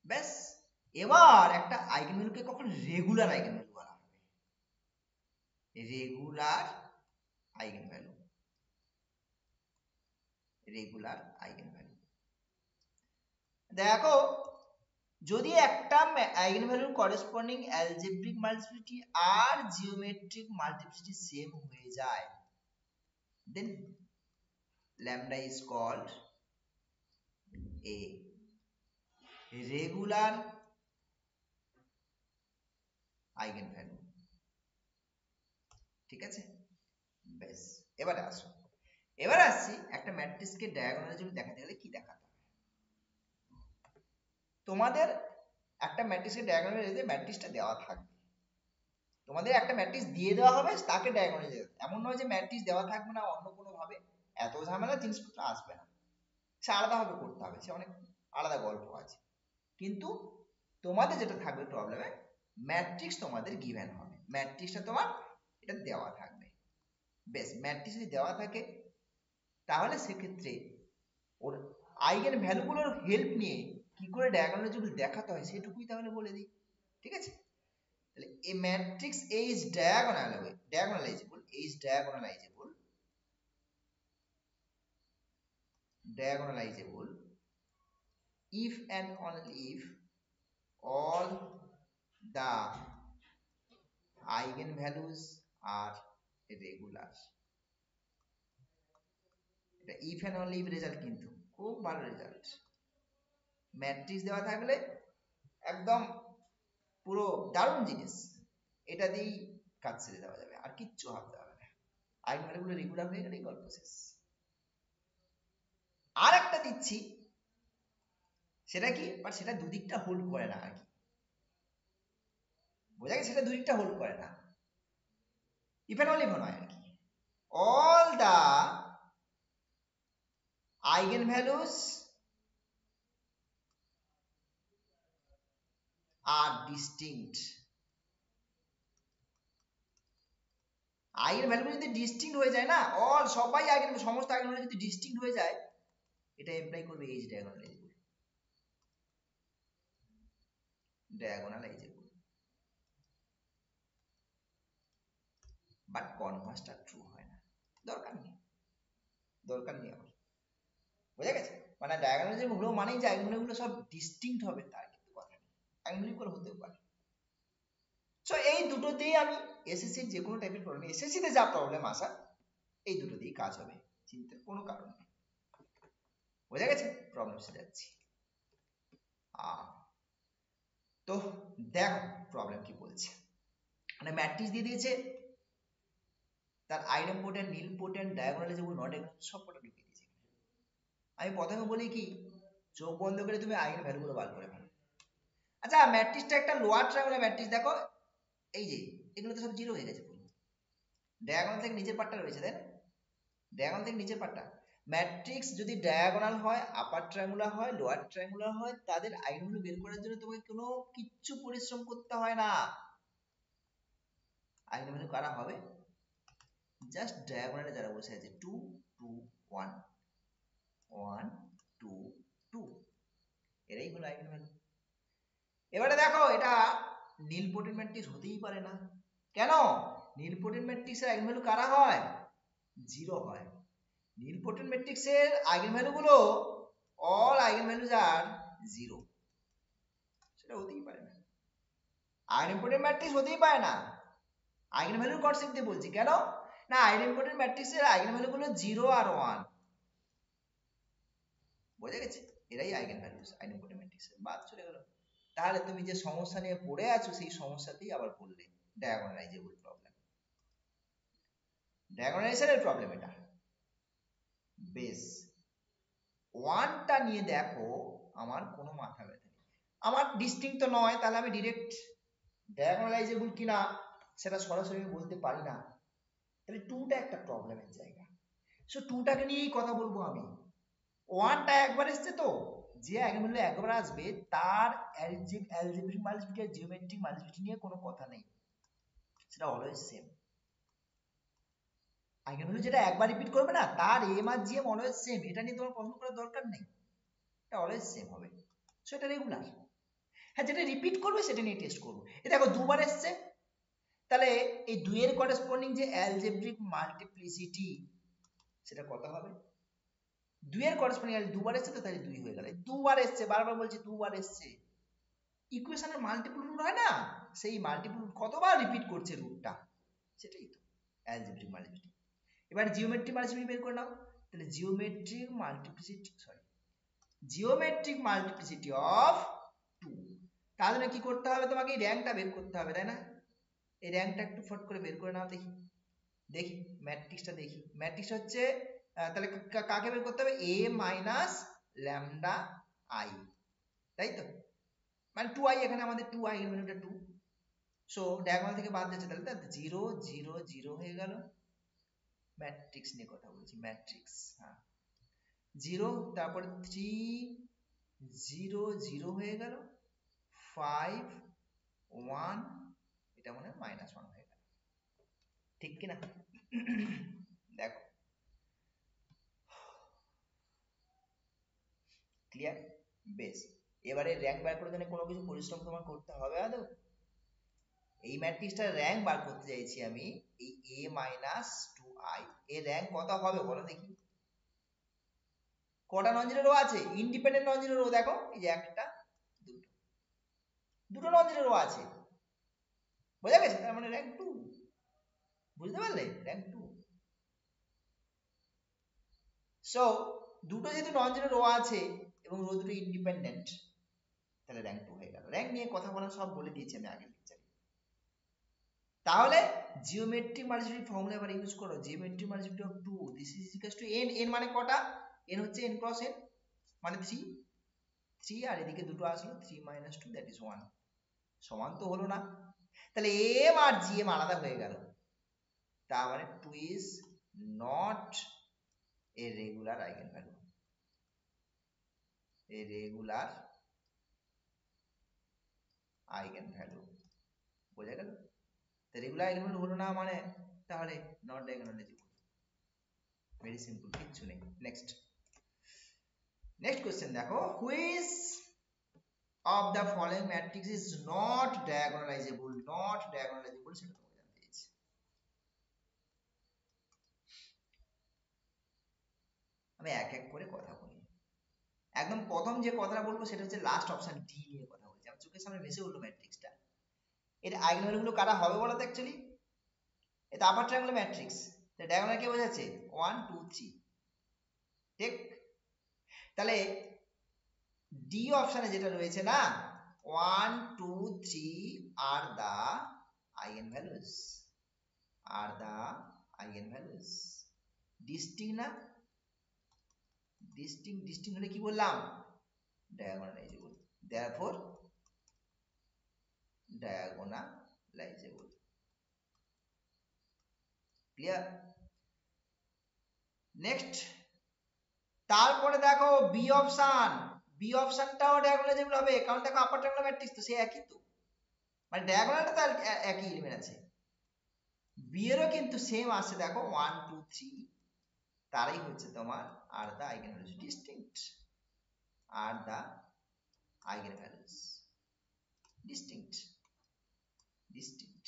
ব্যাস। এবার একটা আইগেনভ্যালুকে কখন রেগুলার আইগেনভ্যালু বলা হবে, রেগুলার আইগেনভ্যালু, রেগুলার আইগেনভ্যালু। দেখো, যদি একটা আইগেনভ্যালুর করেসপন্ডিং অ্যালজেব্রিক মাল্টিপ্লিসিটি আর জিওমেট্রিক মাল্টিপ্লিসিটি সেম হয়ে যায়, then lambda is called a regular eigenvalue, ঠিক আছে? বেশ, এবারে আসো, এবার আসছি একটা ম্যাট্রিক্সকে ডায়াগোনালাইজেবল দেখাতে গেলে কি দেখাতে হবে। তোমাদের একটা ম্যাট্রিক্সকে ডায়াগোনালাইজেবল, ম্যাট্রিক্সটা দেওয়া থাকবে, তোমাদের একটা ম্যাট্রিক্স দিয়ে দেওয়া হবে, তাকে ডায়াগোনালাইজ, এমন নয় যে ম্যাট্রিক্স দেওয়া থাকবে না, অন্য কোনো ভাবে এত ঝামেলা জিনিসপত্র আসবে না, সে আলাদাভাবে করতে হবে, সে অনেক আলাদা গল্প আছে। কিন্তু তোমাদের যেটা থাকবে প্রবলেমে, ম্যাট্রিক্স তোমাদের গিভেন হবে, ম্যাট্রিক্সটা তোমার এটা দেওয়া থাকবে। বেশ, ম্যাট্রিক্স যদি দেওয়া থাকে, তাহলে সেক্ষেত্রে ওর আইগেন ভ্যালুগুলোর হেল্প নিয়ে কি করে ডায়াগোনালাইজেবল দেখাতে হয় সেটুকুই তাহলে বলে দিই, ঠিক আছে? তাহলে a matrix A is diagonalizable if and only if all the eigenvalues are regular. এটা if and only if result, কিন্তু খুব ভালো রেজাল্ট। ম্যাট্রিক্স দেওয়া থাকলে একদম পুরো দারুণ জিনিস, এটা দিয়েই কাজ ছেড়ে দেওয়া যাবে, আর কিচ্ছু ভাবতে হবে না, আইগেনভ্যালুগুলো রেগুলার হয়ে গেলেই গল্প শেষ। আর একটা দিচ্ছি, সেটা কি, বাট সেটা দুদিকটা হোল্ড করে না আর কি, বোঝা গেছে? সেটা দুদিকটা হোল্ড করে না, ইফ এন্ড অনলি নয় আর কি। All the eigen values are distinct, eigen value যদি ডিস্টিংক্ট হয়ে যায় না, অল সবাই আইগেন সমস্ত আইগেন ভ্যালু যদি ডিস্টিংক্ট হয়ে যায়, এটা এমপ্লাই করবে এইচ ডায়াগোনালাইজেবল। ডায়াগোনালাইজেবল, বাট কনভার্সটা ট্রু হয় না। দরকার নেই, দরকার নেই আমার। বোঝা গেছে? মানে ডায়াগোনালাইজেবল হলো মানেই যে আইগেনভ্যালুগুলো সব ডিস্টিংক্ট হবে তার কিন্তু কথা নেই, আইগেনভ্যালুগুলো হতেও পারে। সো এই দুটোতেই আমি এসএসসির যে কোনো টাইপের প্রবলেম, এসএসসিতে যা প্রবলেম আসা, এই দুটো দিয়েই কাজ হবে, চিন্তার কোনো কারণ নেই। বোঝা গেছে? প্রবলেমসে যাচ্ছি। তো দেখো প্রবলেম কি বলছে। মানে ম্যাট্রিক্স দিয়ে দিয়েছে, তার আইডেম্পোটেন্ট, নীলপোটেন্ট, ডায়াগোনালাইজেবল, নট ডায়াগোনালাইজেবল সব কটা ঢুকিয়ে দিয়েছে। আমি প্রথমে বলি কি, চোখ বন্ধ করে তুমি আইগেন ভ্যালুগুলো বার করে ফেলো। আচ্ছা ম্যাট্রিক্সটা একটা লোয়ার ট্রায়াঙ্গুলার ম্যাট্রিক্স, দেখো এই যে এগুলো তো সব জিরো হয়ে গেছে পুরো, ডায়াগোনাল থেকে নিচের পার্টটা রয়েছে তাই না, ডায়াগোনাল থেকে নিচের পার্টটা। ম্যাট্রিক্স যদি ডায়াগোনাল হয়, আপার ট্রায়াঙ্গুলার হয়, লোয়ার ট্রায়াঙ্গুলার হয়, তাদের আইগেনভ্যালু বের করার জন্য তোমাকে কোনো কিচ্ছু পরিশ্রম করতে হয় না। আইগেনভ্যালু কারা হবে, জাস্ট ডায়াগোনালে যারা বসে আছে 2 2 1 1 2 2, এরাই হলো আইগেনভ্যালু। এবারে দেখো এটা নীলপোটেন্ট ম্যাট্রিক্স হতেই পারে না। কেন? নীলপোটেন্ট ম্যাট্রিক্সের আইগেনভ্যালু কারা হয়, 0 হয়। নীলপোটেন্ট ম্যাট্রিক্সের আইগেনভ্যালু গুলো অল আইগেনভ্যালুজ আর 0, সেটা হতেই পারে না। আইডেম্পোটেন্ট ম্যাট্রিক্স হতেই পারে না, আইগেনভ্যালুর কনসেপ্ট দিয়ে বলছি। কেন না, আইডেম্পোটেন্ট ম্যাট্রিক্সের আইগেনভ্যালু গুলো 0 আর 1, বোঝা গেছে? এরাই আইগেনভ্যালুস আইডেম্পোটেন্ট ম্যাট্রিক্সের। বাদ চলে গেল। তাহলে তুমি যে সমস্যা নিয়ে পড়ে আছো সেই সমস্যাতেই আবার পড়লে, ডায়াগোনালাইজেবল প্রবলেম, ডায়াগোনালাইজেশনের প্রবলেম এটা। বেশ, ওয়ানটা নিয়ে দেখো আমার কোনো মাথা ব্যথা নেই, আমার ডিস্টিংক্ট তো নয়, তাহলে আমি ডিরেক্ট ডায়াগোনালাইজেবল কিনা সেটা সরাসরি আমি বলতে পারি না, তাহলে টুটা একটা প্রবলেমের জায়গা। সো টুটাকে নিয়েই কথা বলবো আমি। ওয়ানটা একবার এসছে, তো যে আইগেনভ্যালু একবার আসবে তার অ্যালজেব্রিক মাল্টিপ্লিসিটি আর জিওমেট্রিক মাল্টিপ্লিসিটি নিয়ে কোনো কথা নেই, সেটা অলওয়েজ সেম। আইগেনভ্যালু যেটা একবার রিপিট করবে না তার M R GM always same, এটা নিয়ে তোমার প্রশ্ন করার দরকার নেই, এটা অলওয়েজ সেম হবে। সো এটা রেগুলার। হ্যাঁ, যেটা রিপিট করবে সেটা নিয়ে টেস্ট করবো। এ দেখো দুবার এসছে, তাহলে এই দুইয়ের করেসপন্ডিং যে অ্যালজেব্রিক মাল্টিপ্লিসিটি সেটা কত হবে, দুইয়ের করেসপন্ডিং দুবার এসছে তো, তাহলে 2 হয়ে গেল। দুবার এসছে, বারবার বলছি দুবার এসছে, ইকুয়েশনের মাল্টিপল রুট হয় না, সেই মাল্টিপল রুট কতবার রিপিট করছে রুটটা, সেটাই তো অ্যালজেব্রিক মাল্টিপ্লিসিটি। এবার জিওমেট্রিক মাল্টিপ্লিসিটি বের করে নাও, তাহলে জিওমেট্রিক মাল্টিপ্লিসিটি অফ 2, তার জন্য কি করতে হবে, তোমাকে এই র্যাঙ্কটা বের করতে হবে তাই না। এই র্যাঙ্কটা একটু ফট করে বের করে নাও দেখি, দেখি ম্যাট্রিক্সটা দেখি। ম্যাট্রিক্স হচ্ছে তাহলে কাকে বের করতে হবে, a মাইনাস ল্যামডা আই, তাই তো, মানে 2i, এখানে আমাদের 2i এর ভ্যালুটা 2, সো ডায়াগোনাল থেকে বাদ যাচ্ছে, তাহলে 0 0 0 হয়ে গেল। ম্যাট্রিক্স নিয়ে কথা বলছি, ম্যাট্রিক্স। হ্যাঁ 0, তারপরে 3 0 0 হয়ে গেল, 5 1, এটা মনে হয় -1 হয়ে গেল, ঠিক কিনা? দেখো ক্লিয়ার? বেশ, এবারে র্যাঙ্ক বার করার জন্য কোনো কিছু পরিশ্রম তোমার করতে হবে আদৌ? এই ম্যাট্রিক্সটার র্যাঙ্ক বার করতে চাইছি আমি, এই a মাইনাস 2i এর র্যাঙ্ক কত হবে বলো দেখি। কটা নন জিরো রো আছে, ইন্ডিপেন্ডেন্ট নন জিরো রো দেখো, এই যে একটা দুটো, দুটো নন জিরো রো আছে, বোঝা গেছে? তার মানে র্যাঙ্ক 2, বুঝতে পারলে? র্যাঙ্ক 2। সো দুটো যেহেতু নন জিরো রো আছে এবং রো দুটো ইন্ডিপেন্ডেন্ট, তাহলে র্যাঙ্ক 2 হয়ে গেল। র্যাঙ্ক নিয়ে কথা বলা সব বলে দিয়েছি আমি আগের লেকচারে। তাহলে জিওমেট্রিক মাল্টিপ্লিসিটি ফর্মুলা এবার ইউজ করো, geometric multiplicity of 2 this is equals two n, n মানে কটা, n হচ্ছে n ক্রস n মানে 3, 3 আর এদিকে দুটো আসলো 3 মাইনাস 2 দ্যাট ইজ 1, সমান তো হলো না, তাহলে m আর gm আলাদা হয়ে গেল, তার মানে 2 is not a regular eigenvalue, a regular eigenvalue, বোঝা গেল? রেগুলার আইগেনভ্যালু হলো না মানে তাহলে নট ডায়াগোনালাইজেবল। ভেরি সিম্পল, কিচ্ছু নেই। নেক্সট কোশ্চেন দেখো, which of the following matrix is not diagonalizable. Not diagonalizable সেটা তোমাকে জানতে চাইছি। আমি এক এক করে কথা বলি। একদম প্রথম যে কথাটা বলবো সেটা হচ্ছে লাস্ট অপশন ডি নিয়ে কথা বলছি। আমার চোখের সামনে ভেসে উঠলো ম্যাট্রিক্সটা। এর আইগেনভ্যালু গুলো কারা হবে বলো তো অ্যাকচুয়ালি? এটা আপার ট্রায়াঙ্গুলার ম্যাট্রিক্স। তো ডায়াগোনাল কে বোঝাচ্ছে? 1 2 3, ঠিক? তাহলে ডি অপশনে যেটা রয়েছে না, 1 2 3 আর the আইগেনভ্যালুস, R the eigenvalues. Distinct না? ডিস্টিংক্ট হলে কি বললাম? Diagonalizable. therefore diagonalizable. Clear? Next, তারপরে দেখো বি অপশন। বি অপশনটাও ডায়াগোনালাইজেবল হবে, কারণ দেখো আপার ট্রায়াঙ্গুলার ম্যাট্রিক্স তো সে একই, তো মানে ডায়াগোনালটা তো একই এলিমেন্ট আছে। বি এরও কিন্তু সেম আসছে, দেখো 1 2 3, তারাই হচ্ছে তোমার are the eigenvalues. Distinct are the eigenvalues, distinct distinct.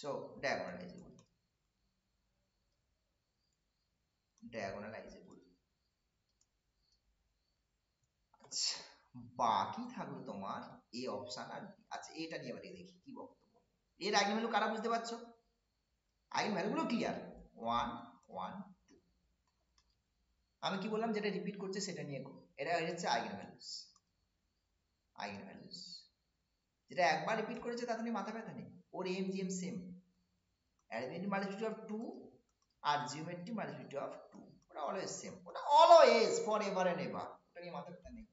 So diagonalizable, diagonalizable. আচ্ছা, বাকি থাকলো তোমার এ অপশন আর বি। আচ্ছা, এটা নিয়ে এবারে দেখি কি বক্তব্য। এর আইগেনভ্যালু কারা বুঝতে পারছো? আইগেনভ্যালু গুলো ক্লিয়ার, 1 1 2। আমি কি বললাম, যেটা রিপিট করছে সেটা নিয়ে এটা হচ্ছে আইগেনভ্যালুস। আইগেনভ্যালুস যেটা একবার রিপিট করেছে তাতে মাথা ব্যথা নেই, ওর M G M same. Arithmetic multiplicity of 2 আর জিওমেট্রিক মাল্টিপ্লিসিটি অফ 2, ওটা অলওয়েজ সেম, ওটা always for ever and ever, ওটা নিয়ে মাথা ব্যথা নেই।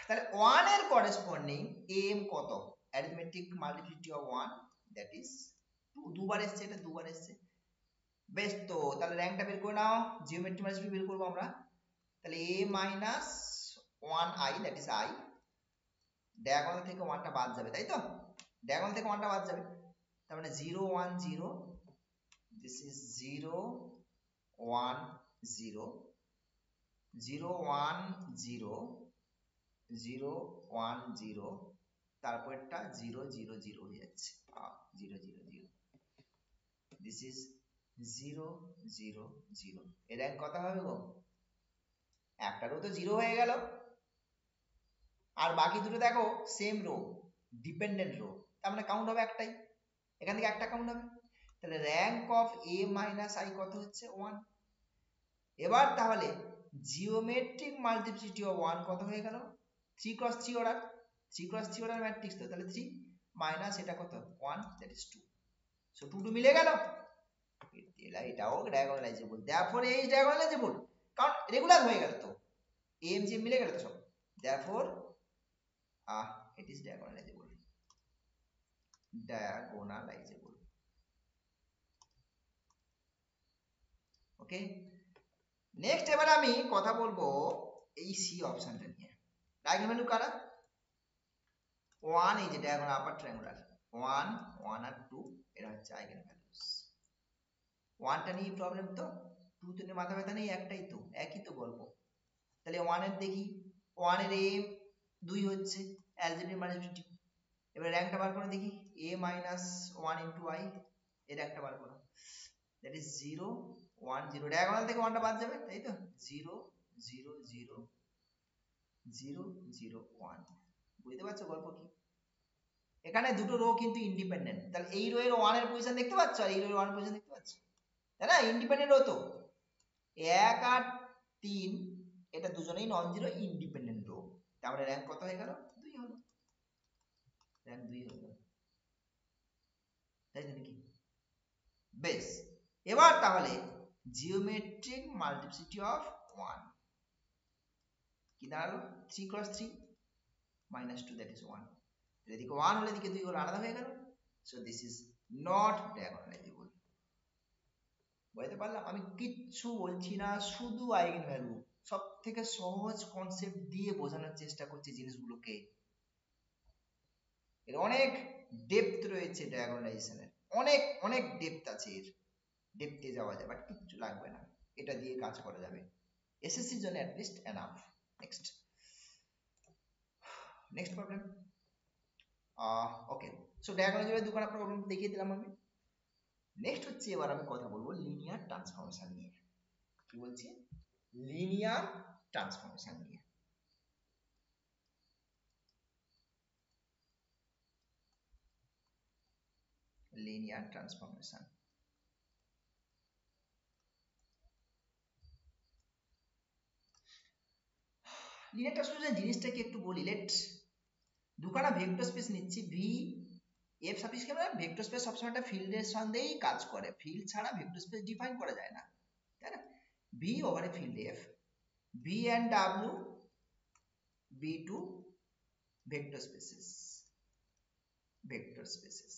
তাহলে 1 এর করেসপন্ডিং এম কত? Arithmetic multiplicity of 1 that is 2। দুবার এসছে, এটা দুবার এসছে। বেশ, তো তাহলে র্যাঙ্কটা বের করে নাও। জিওমেট্রিক মাল্টিপ্লিসিটি বের করবো আমরা। তাহলে a minus 1i that is i, diagonal থেকে 1টা বাদ যাবে, তাই তো? ডায়াগোনাল থেকে 1টা বাদ যাবে, তার মানে 0 1 0, দিস ইজ 0 1 0, 0 1 0, 0 1 0, তারপরটা 0 0 0 হয়ে যাচ্ছে, 0 0 0, দিস ইজ 0 0 0। এর র্যাঙ্ক কত হবে গো? একটা রো তো 0 হয়ে গেল, আর বাকি দুটো দেখো সেম রো, ডিপেন্ডেন্ট রো, তার মানে কাউন্ট হবে একটাই, এখান থেকে একটা কাউন্ট হবে। তাহলে rank of a minus i কত হচ্ছে? 1। এবার তাহলে জিওমেট্রিক মাল্টিপ্লিসিটি অফ 1 কত হয়ে গেল? 3 cross 3 order, 3 cross 3 order matrix তো, তাহলে 3 মাইনাস এটা কত? 1, দ্যাট ইজ 2। সো 2 2 মিলে গেল, এটাও diagonalizable. Therefore A is diagonalizable, কারণ রেগুলার হয়ে গেল তো, এ এম জি মিলে গেল তো সব। Therefore it is diagonalizable, diagonalizable. Okay, next এবার আমি কথা বলবো এই সি অপশনটা নিয়ে। আইগেনভ্যালু কারা? 1, এই যে ডায়াগোনাল আপার ট্রায়াঙ্গুলার 1 1 আর 2, এরা হচ্ছে আইগেনভ্যালুস। 1টা নিয়ে প্রবলেম তো, 2 তে নিয়ে মাথা ব্যথা নেই, একটাই তো, একই তো গল্প। তাহলে 1 এর দেখি, 1 এর এ 2 হচ্ছে অ্যালজেব্রিক মাল্টিপ্লিসিটি। এবার র্যাঙ্কটা বার করে দেখি, a মাইনাস 1 ইন্টু i, এর একটা বার করো, দ্যাট ইজ 0 1 0, ডায়াগোনাল থেকে 1টা বাদ যাবে, তাই তো? 0 0 0 0 0 1। বুঝতে পারছো গল্প কি? এখানে দুটো রো কিন্তু ইন্ডিপেন্ডেন্ট, তাহলে এই রো এর 1 এর পজিশন দেখতে পাচ্ছ আর এই রো এর 1 এর পজিশন দেখতে পাচ্ছ, তাই না? ইন্ডিপেন্ডেন্ট রো তো, 1 আর 3 এটা দুজনেই নন জিরো ইন্ডিপেন্ডেন্ট রো, তাহলে র্যাঙ্ক কত হয়ে গেল? 2 হলো, র্যাঙ্ক 2 হলো, তাই তো নাকি? বেশ, এবার তাহলে জিওমেট্রিক মাল্টিপ্লিসিটি অফ 1 কি দাঁড়ালো? 3 ক্রস 3 মাইনাস 2, দ্যাট ইজ 1। এদিকে 1 হলে এদিকে 2 হলো, আলাদা হয়ে গেল। So this is not diagonalizable. বুঝতে পারলাম? আমি কিচ্ছু বলছি না, শুধু আইগেনভ্যালু, সব থেকে সহজ কনসেপ্ট দিয়ে বোঝানোর চেষ্টা করছি জিনিসগুলোকে। এর অনেক ডেপথ রয়েছে ডায়াগোনালাইজেশনের, অনেক অনেক ডেপথ আছে, এর ডেপথে যাওয়া যায়, বাট কিচ্ছু লাগবে না, এটা দিয়ে কাজ করা যাবে এসএসসির জন্য at least enough. Next next problem. Okay, so ডায়াগোনালাইজেশনের দুখানা প্রবলেম দেখিয়ে দিলাম আমি। নেক্সট হচ্ছে এবার আমি কথা বলবো লিনিয়ার ট্রান্সফরমেশন নিয়ে। কি বলছি? লিনিয়ার ট্রান্সফরমেশন নিয়ে। লিনিয়ার ট্রান্সফরমেশন, লিনিয়ার ট্রান্সফরমেশন জিনিসটা কি একটু বলি। লেট দুখানা ভেক্টর স্পেস নিচ্ছি, ভি এফ সাফিক্স কেমন, ভেক্টর স্পেস সবসময় একটা ফিল্ডের সঙ্গেই কাজ করে, ফিল্ড ছাড়া ভেক্টর স্পেস ডিফাইন করা যায় না, তাই না? V over a field F, V and W be two vector spaces, vector spaces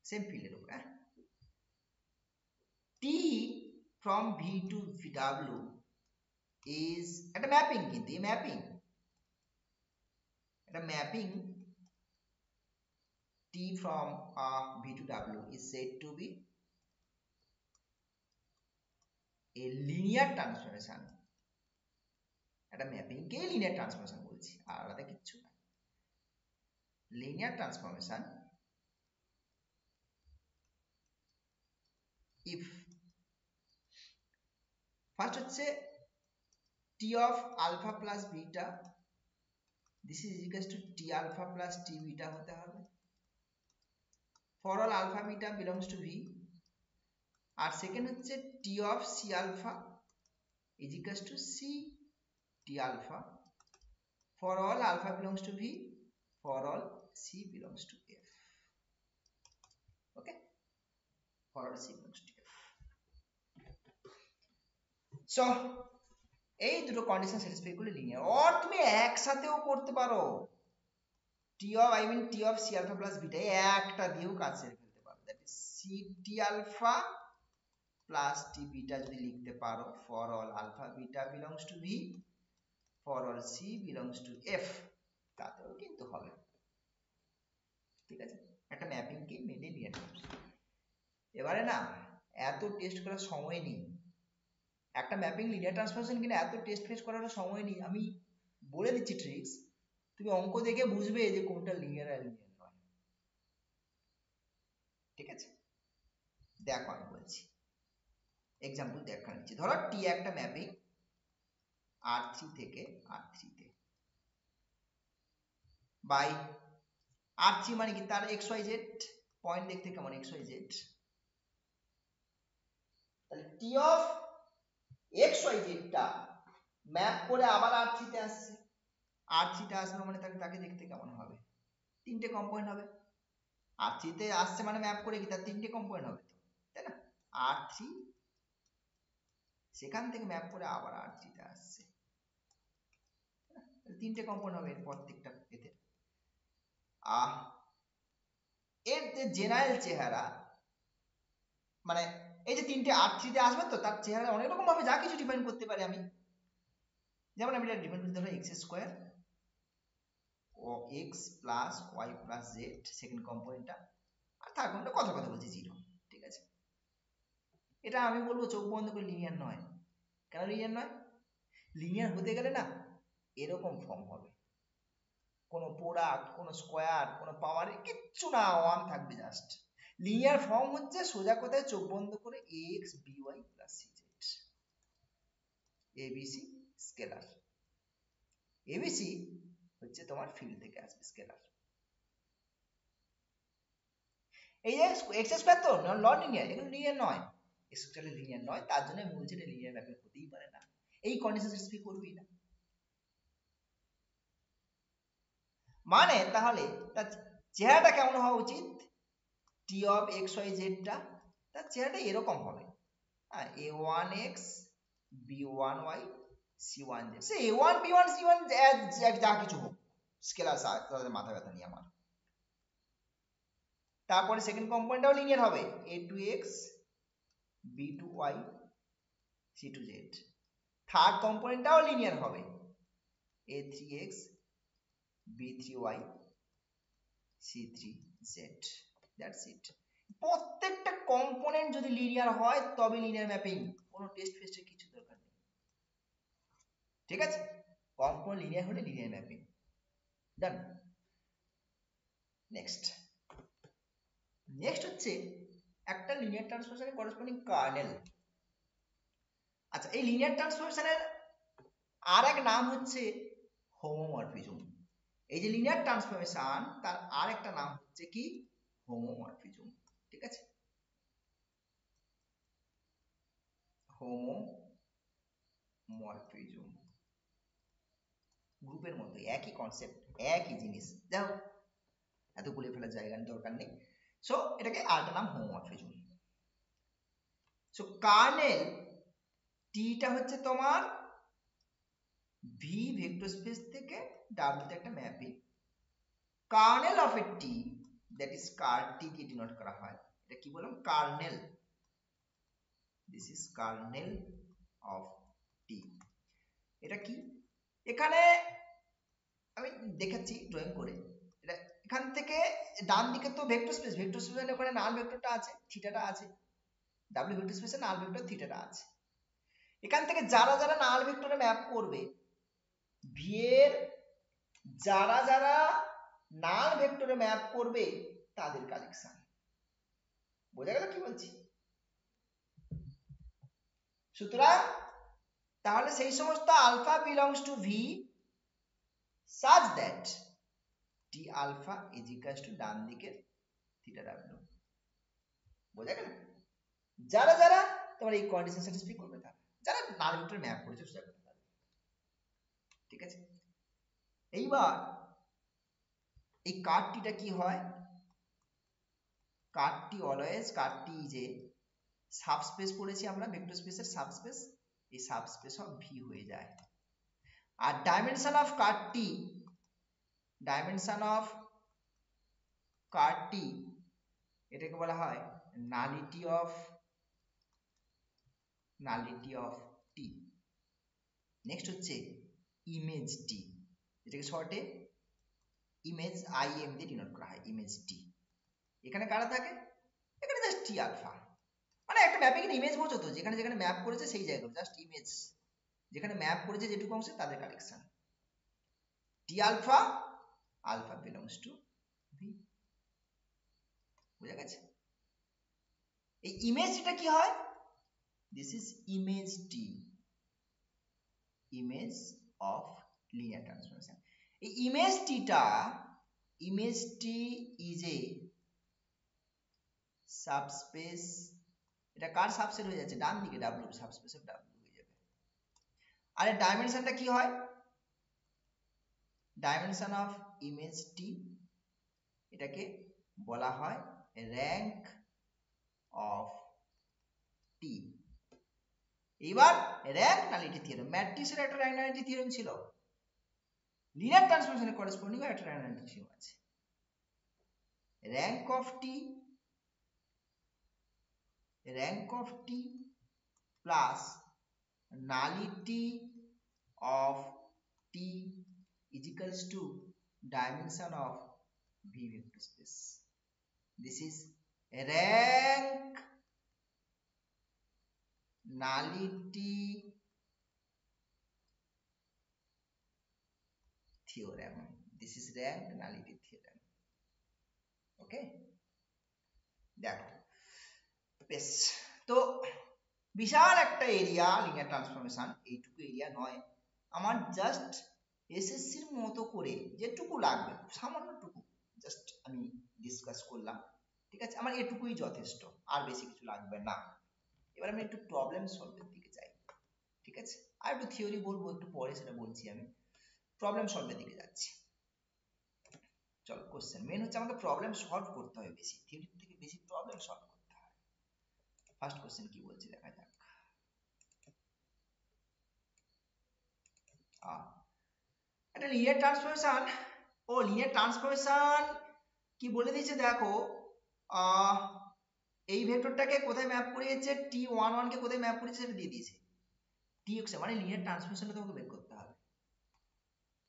same ফিল্ডের উপর। T from V to W is একটা ম্যাপিং, কিন্তু এই ম্যাপিং একটা mapping T from V to W is said to be a linear transformation. একটা ম্যাপিং কে লিনিয়ার ট্রান্সফরমেশন বলছি, আর আলাদা কিচ্ছু না। লিনিয়ার ট্রান্সফরমেশন if ফার্স্ট হচ্ছে T of alpha plus beta, this is equals to T alpha plus T beta হতে হবে for all alpha beta belongs to V। আর সেকেন্ড হচ্ছে T of C alpha is equals to C T alpha for all alpha belongs to V, for all C belongs to F। Okay, for all C belongs to F। So এই দুটো কন্ডিশন স্যাটিসফাই করলে লিনিয়ার। অর তুমি একসাথেও করতে পারো, T of T of C alpha plus beta একটা দিয়েও কাজ সেরে ফেলতে পারো, that is C T alpha plus T beta যদি লিখতে পারো for all alpha beta belongs to V, for all C belongs to F, তাতেও কিন্তু হবে। ঠিক আছে, একটা ম্যাপিং কে মেনে নিয়ে এবারে না এত টেস্ট করার সময় নেই, একটা ম্যাপিং লিনিয়ার ট্রান্সফরমেশন কিনা এত টেস্ট ফেস করার সময় নেই। আমি বলে দিচ্ছি ট্রিক্স, তুমি অঙ্ক দেখে বুঝবে যে কোনটা লিনিয়ার আর লিনিয়ার নয়। ঠিক আছে, দেখো আমি বলছি, এক্সাম্পল দেখা নিচ্ছি। ধরো টি একটা ম্যাপিং R3 থেকে R3 তে বাই R3 মানে কি তার XYZ পয়েন্ট দেখতে কেমন, XYZ, তাহলে টি অফ XYZ টা ম্যাপ করে আবার R3 তে আসছে, R3 তে আসবে মানে তাকে দেখতে কেমন হবে, তিনটে কম্পোনেন্ট হবে। R3 তে আসছে মানে ম্যাপ করে কি তার তিনটে কম্পোনেন্ট হবে তো, তাই না? R3 সেখান থেকে ম্যাপ করে আবার R3 তে আসছে, তিনটে কম্পোনেন্ট হবে এর প্রত্যেকটা এতে। এর যে জেনারেল চেহারা, মানে এই যে তিনটে R3 তে আসবে তো তার চেহারা অনেক রকম ভাবে যা কিছু ডিফাইন করতে পারি আমি, যেমন আমি এটা ডিফাইন করতে পারি এক্স স্কোয়ার ও X plus Y plus Z second কম্পোনেন্টটা, আর থার্ড কম্পোনেন্ট কথা কথা বলছি জিরো। ঠিক আছে, এটা আমি বলবো চোখ বন্ধ করে লিনিয়ার নয়। কেন লিনিয়ার নয়? লিনিয়ার হতে গেলে না এরকম ফর্ম হবে, কোনো প্রোডাক্ট, কোনো স্কোয়ার, কোনো পাওয়ার কিচ্ছু না, ওয়ান থাকবে জাস্ট। লিনিয়ার ফর্ম হচ্ছে সোজা কথায় চোখ বন্ধ করে x b y plus c z, abc scalar, abc হচ্ছে তোমার ফিল্ড থেকে আসবে স্কেলার। এই যে এক্স স্কোয়ার তো নন লিনিয়ার, এগুলো লিনিয়ার নয়, এক্স স্কোয়ার লিনিয়ার নয়, তার জন্য আমি বলছি এটা লিনিয়ার ম্যাপিং হতেই পারে না, এই কন্ডিশন স্যাটিসফাই করবেই না। মানে তাহলে তার চেহারাটা কেমন হওয়া উচিত, টি অফ এক্স ওয়াই জেডটা তার চেহারাটা এরকম হবে, হ্যাঁ, A one X B one Y C one Z, say A one B one C one যা কিছু হোক, স্কেলার তাদের মাথা ব্যথা নিয়ে আমার। তারপরে সেকেন্ড কম্পোনেন্টটাও লিনিয়ার হবে, A two X B two Y C two Z. Third কম্পোনেন্টটাও লিনিয়ার হবে, A three X b3y c3z, that's it. প্রত্যেকটা কম্পোনেন্ট যদি লিনিয়ার হয় তবে লিনিয়ার ম্যাপিং, কোনো টেস্ট ফেস্টের কিছু দরকার নেই, ঠিক আছে? কম্পোনেন্ট লিনিয়ার হলে লিনিয়ার ম্যাপিং, ডান। নেক্সট হচ্ছে একটা লিনিয়ার ট্রান্সফরমেশনের করেসপন্ডিং কার্নেল। আচ্ছা, এই লিনিয়ার ট্রান্সফরমেশনের আর এক নাম হচ্ছে হোমোমরফিজম। এই যে লিনিয়ার ট্রান্সফরমেশন, তার আর একটা নাম হচ্ছে কি? হোমোমরফিজম, ঠিক আছে? হোমোমরফিজম গ্রুপের মতো, একই কনসেপ্ট, একই জিনিস, যাও এত গুলিয়ে ফেলার জায়গার দরকার নেই। সো এটাকে আরেকটা নাম হোমোমরফিজম। সো কার্নেল টিটা হচ্ছে তোমার ভি ভেক্টর স্পেস থেকে ডাব্লিউ তে একটা ম্যাপিং। Kernel of a T, that is ker T দিয়ে ডিনোট করা হয়, এটা কি বললাম? Kernel. This is kernel of T. এটা কি? এখানে আমি দেখাচ্ছি ড্রয়িং করে। এটা এখান থেকে ডান দিকে তো ভেক্টর স্পেস, ভেক্টর স্পেসের ওখানে নাল ভেক্টরটা আছে, থিটাটা আছে, ডাব্লিউ ভেক্টর স্পেসে নাল ভেক্টর থিটাটা আছে। এখান থেকে যারা যারা নাল ভেক্টরে ম্যাপ করবে, ভি এর যারা যারা নাল ভেক্টরে ম্যাপ করবে তাদের কালেকশন। বোঝা গেল কি বলছি? সুতরাং তাহলে সেই সমস্ত alpha belongs to V such that T alpha is equals to ডান দিকের থিটা ডাব্লিউ। বোঝা গেল? যারা যারা তোমার এই কন্ডিশন স্যাটিসফাই করবে, তারা যারা নাল ভেক্টরে ম্যাপ করেছে সেটা করতে পারবে, ঠিক আছে? এইবার এই কার্ডটিটা কি হয়? কার্ডটি অলওয়েজ, কার্ডটি যে সাবস্পেস পড়েছি আমরা ভেক্টর স্পেসের সাবস্পেস, এই সাবস্পেস অফ ভি হয়ে যায়। আর ডাইমেনশন অফ কার্ডটি, ডাইমেনশন অফ কার্ডটি এটাকে বলা হয় নালিটি অফ টি। নেক্সট হচ্ছে ইমেজ টি, এটাকে শর্টে ইমেজ আইএম দিয়ে ডিনোট করা হয়, ইমেজ টি। এখানে কারা থাকে? এখানে জাস্ট টি আলফা, মানে একটা ম্যাপিং এর ইমেজ বোঝো তো, যেখানে যেখানে ম্যাপ করেছে সেই জায়গাগুলো জাস্ট ইমেজ, যেখানে ম্যাপ করেছে যেটুকু অংশে তাদের collection. T alpha, alpha belongs to V. বুঝা গেছে? এই ইমেজটা কি হয়? This is image T, image of linear transformation. এই ইমেজ টিটা, image T is a subspace. এটা কার সাবসেট হয়ে যাচ্ছে? ডান দিকে ডাব্লিউ, সাবস্পেস অফ ডাব্লিউ হয়ে যাবে। আর এর ডাইমেনশনটা কি হয়? ডাইমেনশন অফ ইমেজ টি, এটাকে বলা হয় র্যাঙ্ক অফ টি। এবার র্যাঙ্ক নালিটি থিওরেম, ম্যাট্রিক্সের একটা র্যাঙ্ক নালিটি থিওরেম ছিল, লিনিয়ার ট্রান্সফরমেশনের করেসপন্ডিং একটা র্যাঙ্ক নালিটি থিওরেম আছে। Rank of T plus nullity of T is equals to dimension of V vector space. This is rank nullity theorem. This is rank nullity theorem. Okay, দেখো বেশ, তো বিশাল একটা এরিয়া লিনিয়ার ট্রান্সফরমেশন, এইটুকু এরিয়া নয়, আমার জাস্ট এসএসসির মতো করে যেটুকু লাগবে সামান্যটুকু জাস্ট আমি ডিসকাস করলাম, ঠিক আছে? আমার এটুকুই যথেষ্ট, আর বেশি কিছু লাগবে না। এবার আমি একটু প্রবলেম সলভের দিকে যাই, ঠিক আছে? আর একটু থিওরি বলবো একটু পরে, সেটা বলছি। আমি প্রবলেম সলভের দিকে যাচ্ছি। চলো, কোশ্চেন মেন হচ্ছে আমাকে প্রবলেম সলভ করতে হয়, বেশি থিওরির থেকে বেশি প্রবলেম সলভ করতে হয়। ফার্স্ট কোশ্চেন কি বলছে দেখা যাক। একটা লিনিয়ার ট্রান্সফরমেশন, লিনিয়ার ট্রান্সফরমেশন কি বলে দিয়েছে দেখো, এই ভেক্টরটাকে কোথায় ম্যাপ করিয়েছে, t11 কে কোথায় ম্যাপ করিয়েছে সেটা দিয়ে দিয়েছে। tx মানে লিনিয়ার ট্রান্সফরমেশনটা তোমাকে বের করতে হবে।